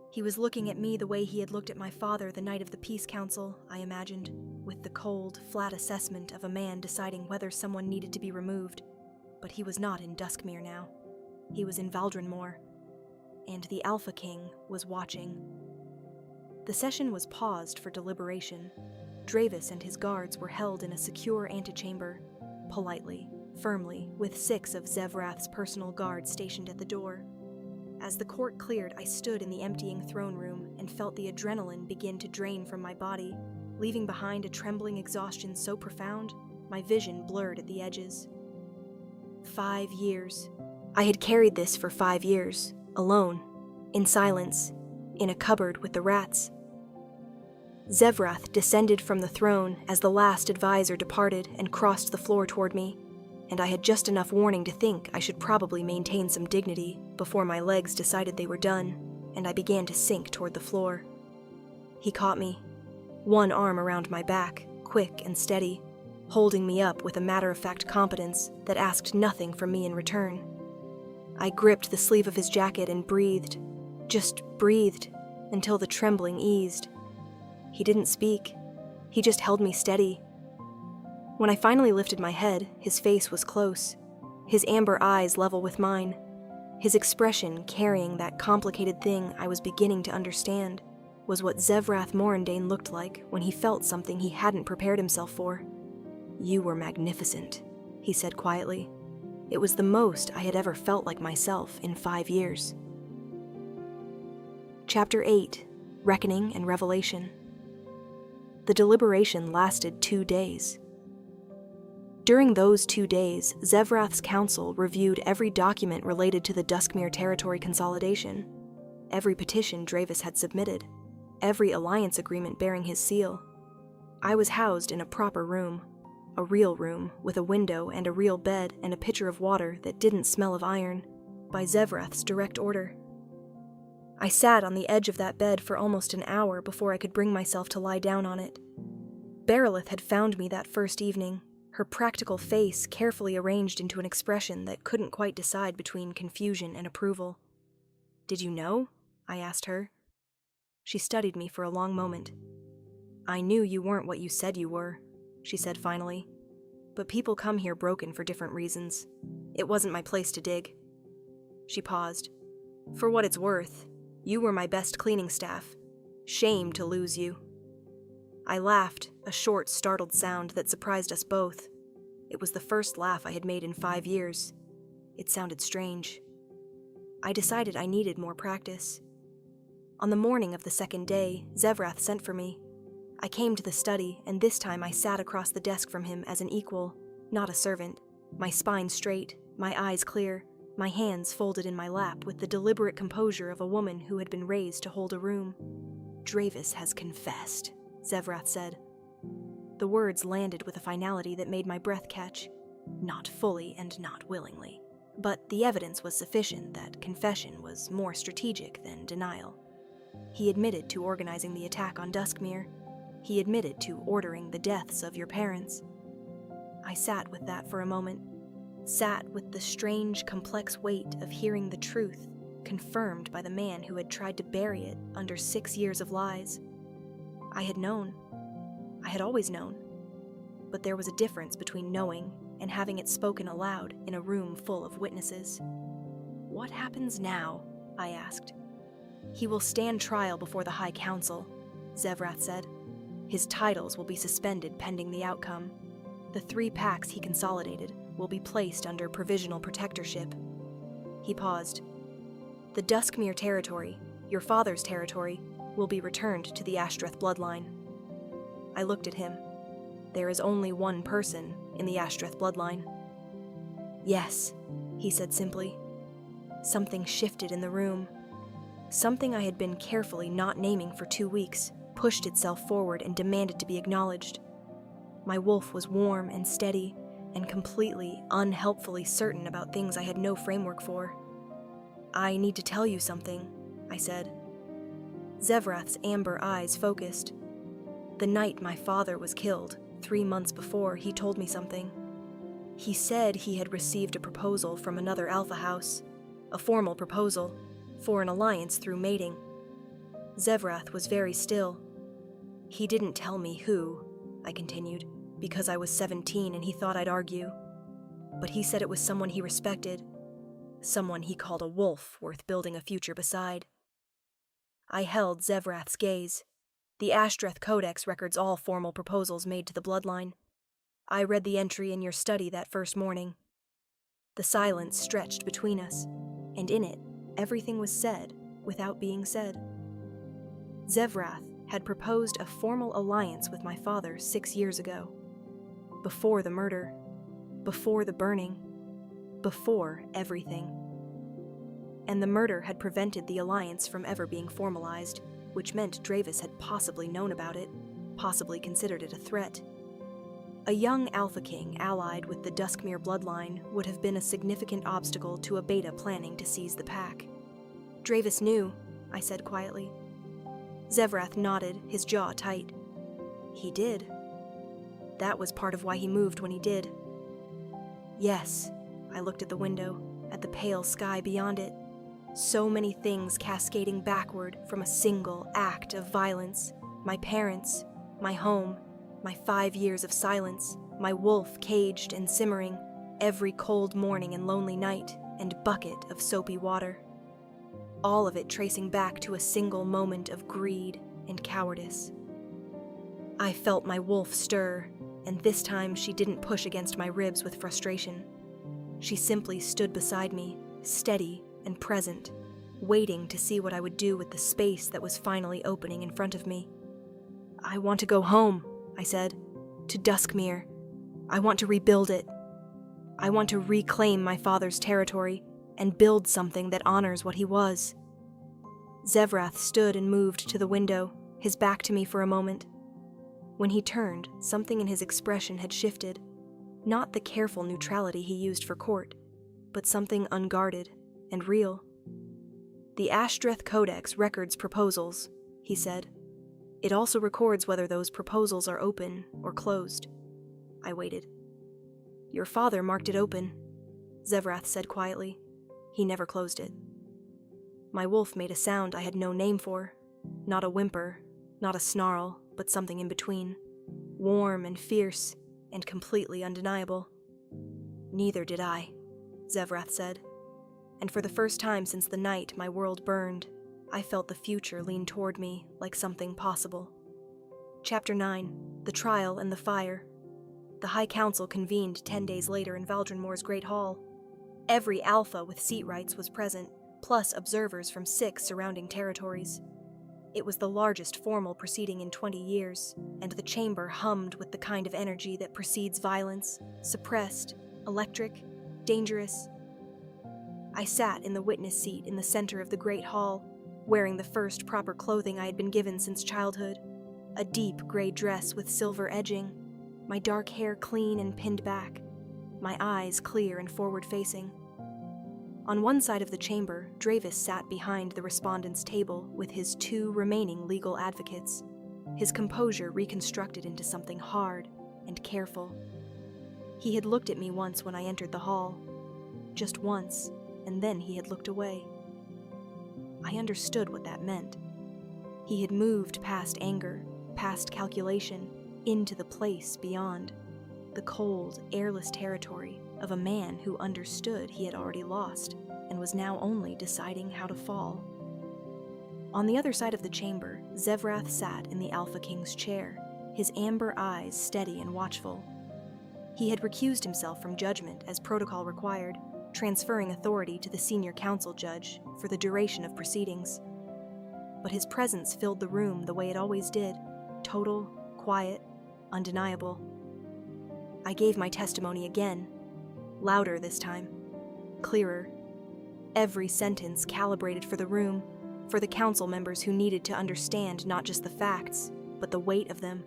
Speaker 1: He was looking at me the way he had looked at my father the night of the Peace Council, I imagined, with the cold, flat assessment of a man deciding whether someone needed to be removed. But he was not in Duskmere now. He was in Valdrenmoor, and the Alpha King was watching. The session was paused for deliberation. Dravis and his guards were held in a secure antechamber. politely, firmly, with 6 of Zevrath's personal guards stationed at the door. As the court cleared, I stood in the emptying throne room and felt the adrenaline begin to drain from my body, leaving behind a trembling exhaustion so profound, my vision blurred at the edges. 5 years. I had carried this for 5 years, alone, in silence, in a cupboard with the rats. Zevrath descended from the throne as the last advisor departed and crossed the floor toward me, and I had just enough warning to think I should probably maintain some dignity before my legs decided they were done, and I began to sink toward the floor. He caught me, one arm around my back, quick and steady, holding me up with a matter-of-fact competence that asked nothing from me in return. I gripped the sleeve of his jacket and breathed, just breathed, until the trembling eased. He didn't speak. He just held me steady. When I finally lifted my head, his face was close, his amber eyes level with mine, his expression carrying that complicated thing I was beginning to understand was what Zevrath Morandane looked like when he felt something he hadn't prepared himself for. "You were magnificent," he said quietly. It was the most I had ever felt like myself in 5 years. Chapter 8, Reckoning and Revelation. The deliberation lasted 2 days. During those 2 days, Zevrath's council reviewed every document related to the Duskmere territory consolidation, every petition Dravis had submitted, every alliance agreement bearing his seal. I was housed in a proper room, a real room with a window and a real bed and a pitcher of water that didn't smell of iron, by Zevrath's direct order. I sat on the edge of that bed for almost an hour before I could bring myself to lie down on it. Berilith had found me that first evening, her practical face carefully arranged into an expression that couldn't quite decide between confusion and approval. "Did you know?" I asked her. She studied me for a long moment. "I knew you weren't what you said you were," she said finally. "But people come here broken for different reasons. It wasn't my place to dig." She paused. "For what it's worth, you were my best cleaning staff. Shame to lose you." I laughed, a short, startled sound that surprised us both. It was the first laugh I had made in 5 years. It sounded strange. I decided I needed more practice. On the morning of the second day, Zevrath sent for me. I came to the study, and this time I sat across the desk from him as an equal, not a servant, my spine straight, my eyes clear, my hands folded in my lap with the deliberate composure of a woman who had been raised to hold a room. "Dravis has confessed," Zevrath said. The words landed with a finality that made my breath catch. Not fully and not willingly. But the evidence was sufficient that confession was more strategic than denial. He admitted to organizing the attack on Duskmere. He admitted to ordering the deaths of your parents. I sat with that for a moment. Sat with the strange, complex weight of hearing the truth, confirmed by the man who had tried to bury it under 6 years of lies. I had known. I had always known. But there was a difference between knowing and having it spoken aloud in a room full of witnesses. "What happens now?" I asked. "He will stand trial before the High Council," Zevrath said. "His titles will be suspended pending the outcome. The 3 packs he consolidated will be placed under provisional protectorship." He paused. "The Duskmere territory, your father's territory, will be returned to the Ashtreth bloodline." I looked at him. There is only one person in the Ashtreth bloodline. "Yes," he said simply. Something shifted in the room. Something I had been carefully not naming for 2 weeks pushed itself forward and demanded to be acknowledged. My wolf was warm and steady and completely, unhelpfully certain about things I had no framework for. "I need to tell you something," I said. Zevrath's amber eyes focused. "The night my father was killed, 3 months before, he told me something. He said he had received a proposal from another Alpha House, a formal proposal, for an alliance through mating." Zevrath was very still. "He didn't tell me who," I continued, "because I was 17 and he thought I'd argue. But he said it was someone he respected, someone he called a wolf worth building a future beside." I held Zevrath's gaze. The Ashtreth Codex records all formal proposals made to the bloodline. I read the entry in your study that first morning. The silence stretched between us, and in it, everything was said without being said. Zevrath had proposed a formal alliance with my father 6 years ago. Before the murder, before the burning, before everything. And the murder had prevented the alliance from ever being formalized, which meant Dravis had possibly known about it, possibly considered it a threat. A young Alpha King allied with the Duskmere bloodline would have been a significant obstacle to a beta planning to seize the pack. Dravis knew, I said quietly. Zevrath nodded, his jaw tight. He did. That was part of why he moved when he did. Yes, I looked at the window, at the pale sky beyond it. So many things cascading backward from a single act of violence. My parents, my home, my 5 years of silence, my wolf caged and simmering, every cold morning and lonely night, and bucket of soapy water. All of it tracing back to a single moment of greed and cowardice. I felt my wolf stir, and this time she didn't push against my ribs with frustration. She simply stood beside me, steady and present, waiting to see what I would do with the space that was finally opening in front of me. I want to go home, I said, to Duskmere. I want to rebuild it. I want to reclaim my father's territory and build something that honors what he was. Zevrath stood and moved to the window, his back to me for a moment. When he turned, something in his expression had shifted. Not the careful neutrality he used for court, but something unguarded and real. The Ashtreth Codex records proposals, he said. It also records whether those proposals are open or closed. I waited. Your father marked it open, Zevrath said quietly. He never closed it. My wolf made a sound I had no name for. Not a whimper, not a snarl, but something in between. Warm and fierce, and completely undeniable. Neither did I, Zevrath said. And for the first time since the night my world burned, I felt the future lean toward me like something possible. Chapter 9, The Trial and the Fire. The High Council convened 10 days later in Valdrenmoor's Great Hall. Every alpha with seat rights was present, plus observers from 6 surrounding territories. It was the largest formal proceeding in 20 years, and the chamber hummed with the kind of energy that precedes violence, suppressed, electric, dangerous. I sat in the witness seat in the center of the Great Hall, wearing the first proper clothing I had been given since childhood, a deep gray dress with silver edging, my dark hair clean and pinned back, my eyes clear and forward-facing. On one side of the chamber, Dravis sat behind the respondents' table with his 2 remaining legal advocates, his composure reconstructed into something hard and careful. He had looked at me once when I entered the hall, just once, and then he had looked away. I understood what that meant. He had moved past anger, past calculation, into the place beyond, the cold, airless territory of a man who understood he had already lost and was now only deciding how to fall. On the other side of the chamber, Zevrath sat in the Alpha King's chair, his amber eyes steady and watchful. He had recused himself from judgment as protocol required, transferring authority to the senior council judge for the duration of proceedings. But his presence filled the room the way it always did, total, quiet, undeniable. I gave my testimony again, louder this time, clearer. Every sentence calibrated for the room, for the council members who needed to understand not just the facts, but the weight of them.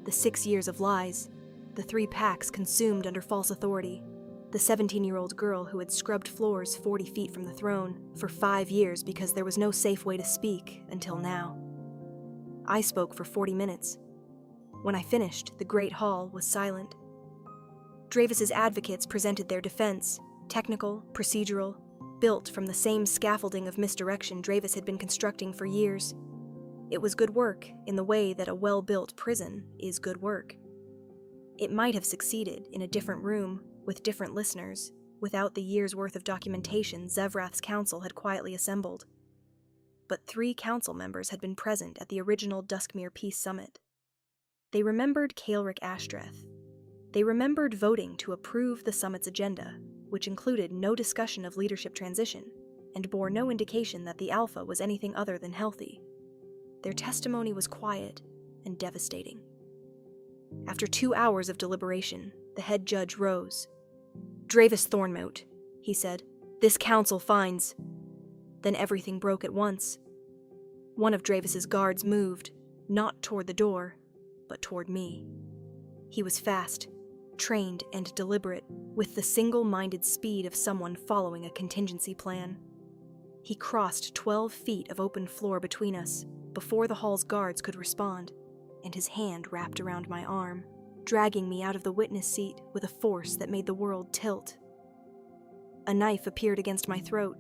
Speaker 1: The 6 years of lies, the 3 packs consumed under false authority, the 17-year-old girl who had scrubbed floors 40 feet from the throne for 5 years because there was no safe way to speak until now. I spoke for 40 minutes. When I finished, the Great Hall was silent. Dravis's advocates presented their defense, technical, procedural, built from the same scaffolding of misdirection Dravis had been constructing for years. It was good work in the way that a well-built prison is good work. It might have succeeded in a different room, with different listeners, without the year's worth of documentation Zevrath's council had quietly assembled. But 3 council members had been present at the original Duskmere Peace Summit. They remembered Caelric Ashtreth. They remembered voting to approve the summit's agenda, which included no discussion of leadership transition and bore no indication that the Alpha was anything other than healthy. Their testimony was quiet and devastating. After 2 hours of deliberation, the head judge rose. "Dravis Thornmote," he said, "this council finds." Then everything broke at once. One of Dravis's guards moved, not toward the door, but toward me. He was fast, trained, and deliberate, with the single-minded speed of someone following a contingency plan. He crossed 12 feet of open floor between us before the hall's guards could respond, and his hand wrapped around my arm, dragging me out of the witness seat with a force that made the world tilt. A knife appeared against my throat.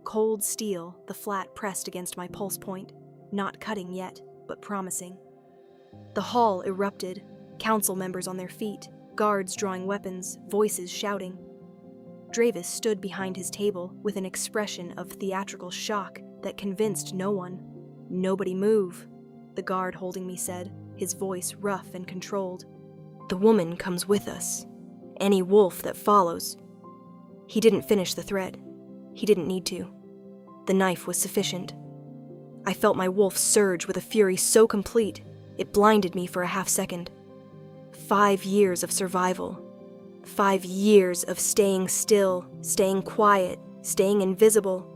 Speaker 1: Cold steel, the flat pressed against my pulse point, not cutting yet, but promising. The hall erupted, council members on their feet, guards drawing weapons, voices shouting. Dravis stood behind his table with an expression of theatrical shock that convinced no one. "Nobody move," the guard holding me said, his voice rough and controlled. "The woman comes with us. Any wolf that follows." He didn't finish the thread. He didn't need to. The knife was sufficient. I felt my wolf surge with a fury so complete, it blinded me for a half second. 5 years of survival. 5 years of staying still, staying quiet, staying invisible.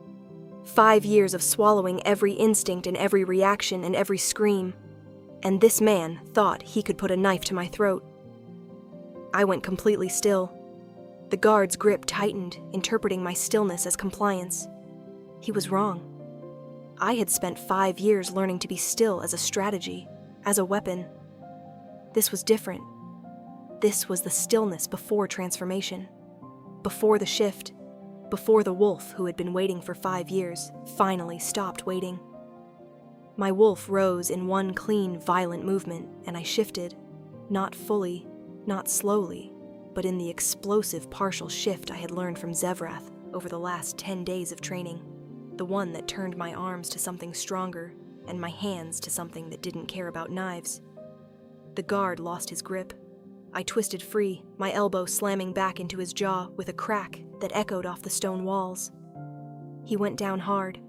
Speaker 1: 5 years of swallowing every instinct and every reaction and every scream. And this man thought he could put a knife to my throat. I went completely still. The guard's grip tightened, interpreting my stillness as compliance. He was wrong. I had spent 5 years learning to be still as a strategy, as a weapon. This was different. This was the stillness before transformation, before the shift, before the wolf who had been waiting for 5 years finally stopped waiting. My wolf rose in one clean, violent movement, and I shifted, not fully, not slowly, but in the explosive partial shift I had learned from Zevrath over the last 10 days of training, the one that turned my arms to something stronger and my hands to something that didn't care about knives. The guard lost his grip. I twisted free, my elbow slamming back into his jaw with a crack that echoed off the stone walls. He went down hard.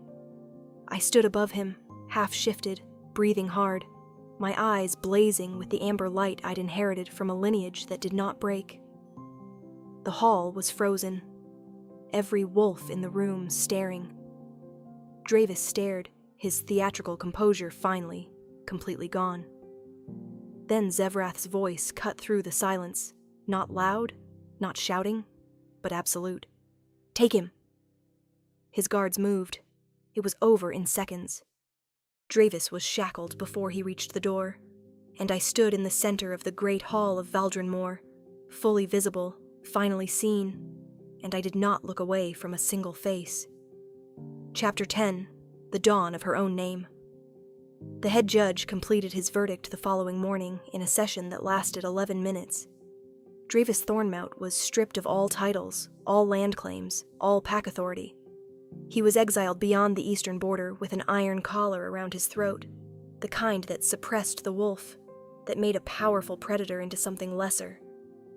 Speaker 1: I stood above him, half-shifted, breathing hard, my eyes blazing with the amber light I'd inherited from a lineage that did not break. The hall was frozen, every wolf in the room staring. Dravis stared, his theatrical composure finally, completely gone. Then Zevrath's voice cut through the silence, not loud, not shouting, but absolute. "Take him!" His guards moved. It was over in seconds. Dravis was shackled before he reached the door, and I stood in the center of the great hall of Valdrin Moor, fully visible, finally seen, and I did not look away from a single face. Chapter 10, The Dawn of Her Own Name. The head judge completed his verdict the following morning in a session that lasted 11 minutes. Dravis Thornmote was stripped of all titles, all land claims, all pack authority. He was exiled beyond the eastern border with an iron collar around his throat, the kind that suppressed the wolf, that made a powerful predator into something lesser,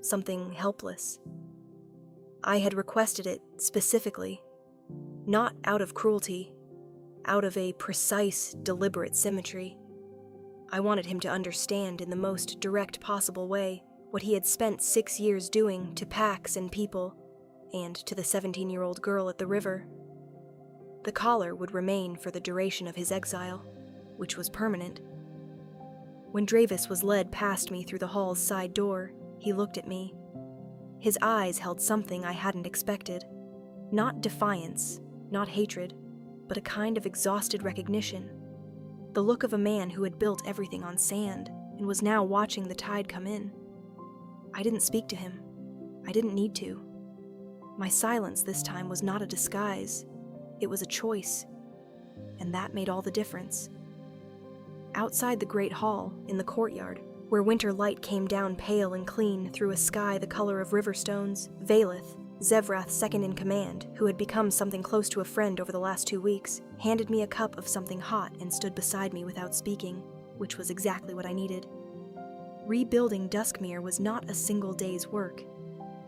Speaker 1: something helpless. I had requested it specifically, not out of cruelty, out of a precise, deliberate symmetry. I wanted him to understand in the most direct possible way what he had spent 6 years doing to packs and people, and to the 17-year-old girl at the river. The collar would remain for the duration of his exile, which was permanent. When Dravis was led past me through the hall's side door, he looked at me. His eyes held something I hadn't expected. Not defiance, not hatred, but a kind of exhausted recognition. The look of a man who had built everything on sand and was now watching the tide come in. I didn't speak to him. I didn't need to. My silence this time was not a disguise. It was a choice. And that made all the difference. Outside the great hall, in the courtyard, where winter light came down pale and clean through a sky the color of river stones, Valeth, Zevrath's second-in-command, who had become something close to a friend over the last 2 weeks, handed me a cup of something hot and stood beside me without speaking, which was exactly what I needed. Rebuilding Duskmere was not a single day's work.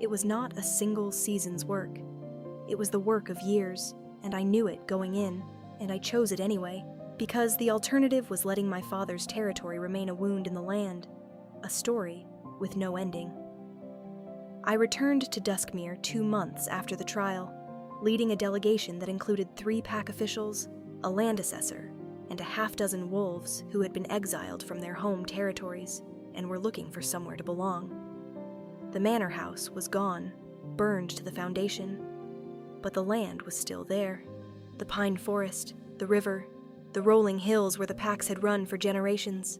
Speaker 1: It was not a single season's work. It was the work of years, and I knew it going in, and I chose it anyway, because the alternative was letting my father's territory remain a wound in the land, a story with no ending. I returned to Duskmere 2 months after the trial, leading a delegation that included 3 pack officials, a land assessor, and a half-dozen wolves who had been exiled from their home territories and were looking for somewhere to belong. The manor house was gone, burned to the foundation, but the land was still there. The pine forest, the river, the rolling hills where the packs had run for generations.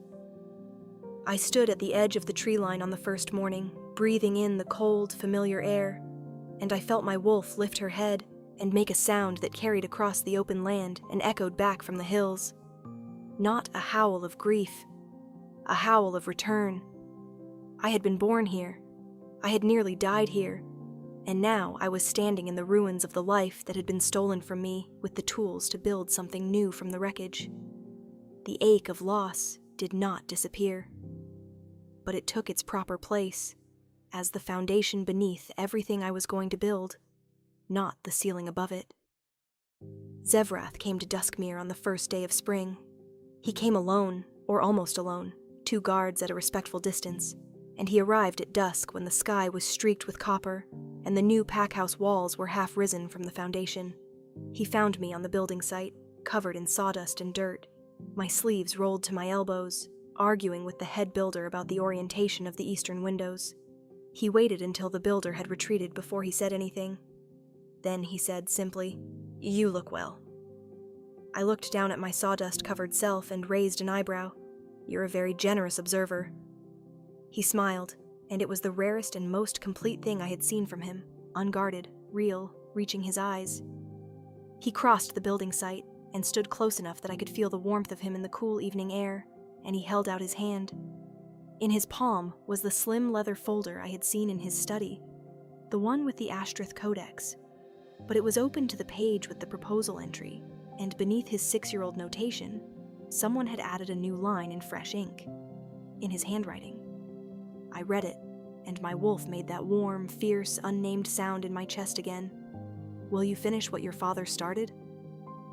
Speaker 1: I stood at the edge of the tree line on the first morning, breathing in the cold, familiar air, and I felt my wolf lift her head and make a sound that carried across the open land and echoed back from the hills. Not a howl of grief, a howl of return. I had been born here. I had nearly died here, and now I was standing in the ruins of the life that had been stolen from me with the tools to build something new from the wreckage. The ache of loss did not disappear, but it took its proper place as the foundation beneath everything I was going to build, not the ceiling above it. Zevrath came to Duskmere on the first day of spring. He came alone, or almost alone, 2 guards at a respectful distance, and he arrived at dusk when the sky was streaked with copper and the new packhouse walls were half risen from the foundation. He found me on the building site, covered in sawdust and dirt, my sleeves rolled to my elbows, arguing with the head builder about the orientation of the eastern windows. He waited until the builder had retreated before he said anything. Then he said simply, "You look well." I looked down at my sawdust-covered self and raised an eyebrow. "You're a very generous observer." He smiled, and it was the rarest and most complete thing I had seen from him, unguarded, real, reaching his eyes. He crossed the building site and stood close enough that I could feel the warmth of him in the cool evening air, and he held out his hand. In his palm was the slim leather folder I had seen in his study, the one with the Ashtrith Codex, but it was open to the page with the proposal entry, and beneath his 6-year-old notation, someone had added a new line in fresh ink, in his handwriting. I read it, and my wolf made that warm, fierce, unnamed sound in my chest again. "Will you finish what your father started?"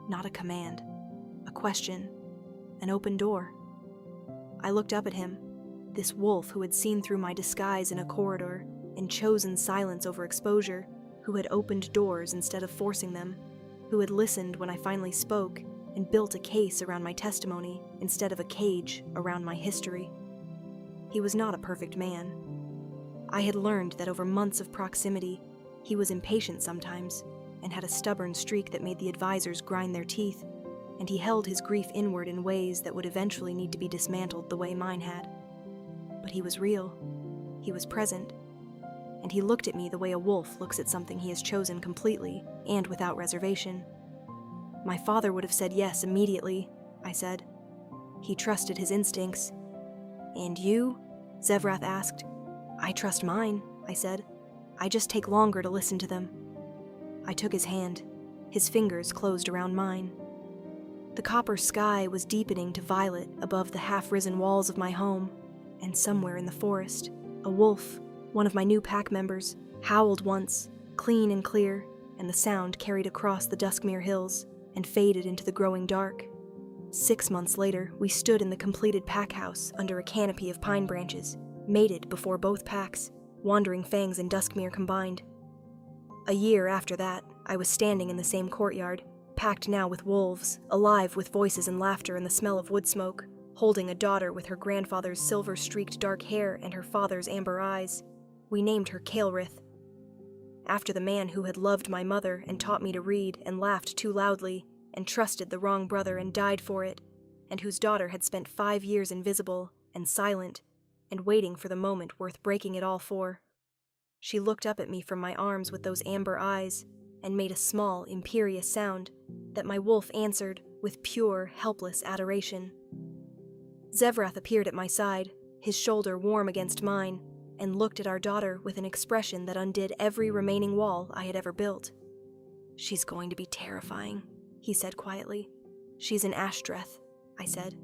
Speaker 1: Not a command, a question, an open door. I looked up at him, this wolf who had seen through my disguise in a corridor and chosen silence over exposure, who had opened doors instead of forcing them, who had listened when I finally spoke and built a case around my testimony instead of a cage around my history. He was not a perfect man. I had learned that over months of proximity, he was impatient sometimes and had a stubborn streak that made the advisors grind their teeth, and he held his grief inward in ways that would eventually need to be dismantled the way mine had. But he was real. He was present. And he looked at me the way a wolf looks at something he has chosen completely and without reservation. "My father would have said yes immediately," I said. "He trusted his instincts." "And you?" Zevrath asked. "I trust mine," I said. "I just take longer to listen to them." I took his hand. His fingers closed around mine. The copper sky was deepening to violet above the half-risen walls of my home, and somewhere in the forest, a wolf, one of my new pack members, howled once, clean and clear, and the sound carried across the Duskmere hills and faded into the growing dark. 6 months later, we stood in the completed pack house under a canopy of pine branches, mated before both packs, Wandering Fangs and Duskmere combined. A year after that, I was standing in the same courtyard, packed now with wolves, alive with voices and laughter and the smell of wood smoke, holding a daughter with her grandfather's silver-streaked dark hair and her father's amber eyes. We named her Kaelrith, after the man who had loved my mother and taught me to read and laughed too loudly and trusted the wrong brother and died for it, and whose daughter had spent 5 years invisible and silent and waiting for the moment worth breaking it all for. She looked up at me from my arms with those amber eyes and made a small, imperious sound that my wolf answered with pure, helpless adoration. Zevrath appeared at my side, his shoulder warm against mine, and looked at our daughter with an expression that undid every remaining wall I had ever built. "She's going to be terrifying," he said quietly. "She's an Ashtreth," I said.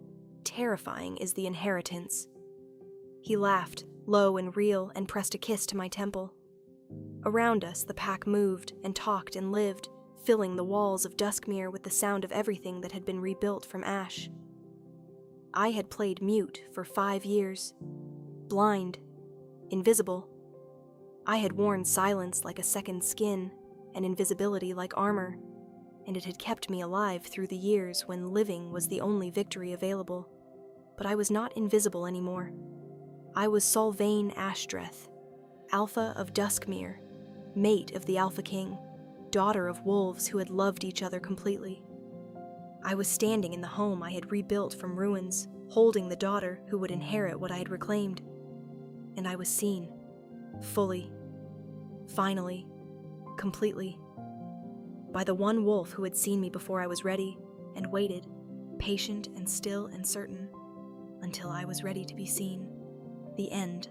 Speaker 1: "Terrifying is the inheritance." He laughed, low and real, and pressed a kiss to my temple. Around us, the pack moved and talked and lived, filling the walls of Duskmere with the sound of everything that had been rebuilt from ash. I had played mute for 5 years, blind, invisible. I had worn silence like a second skin, and invisibility like armor, and it had kept me alive through the years when living was the only victory available. But I was not invisible anymore. I was Solvain Ashdreth, Alpha of Duskmere, mate of the Alpha King, daughter of wolves who had loved each other completely. I was standing in the home I had rebuilt from ruins, holding the daughter who would inherit what I had reclaimed. And I was seen, fully, finally, completely, by the one wolf who had seen me before I was ready, and waited, patient and still and certain, until I was ready to be seen. The end.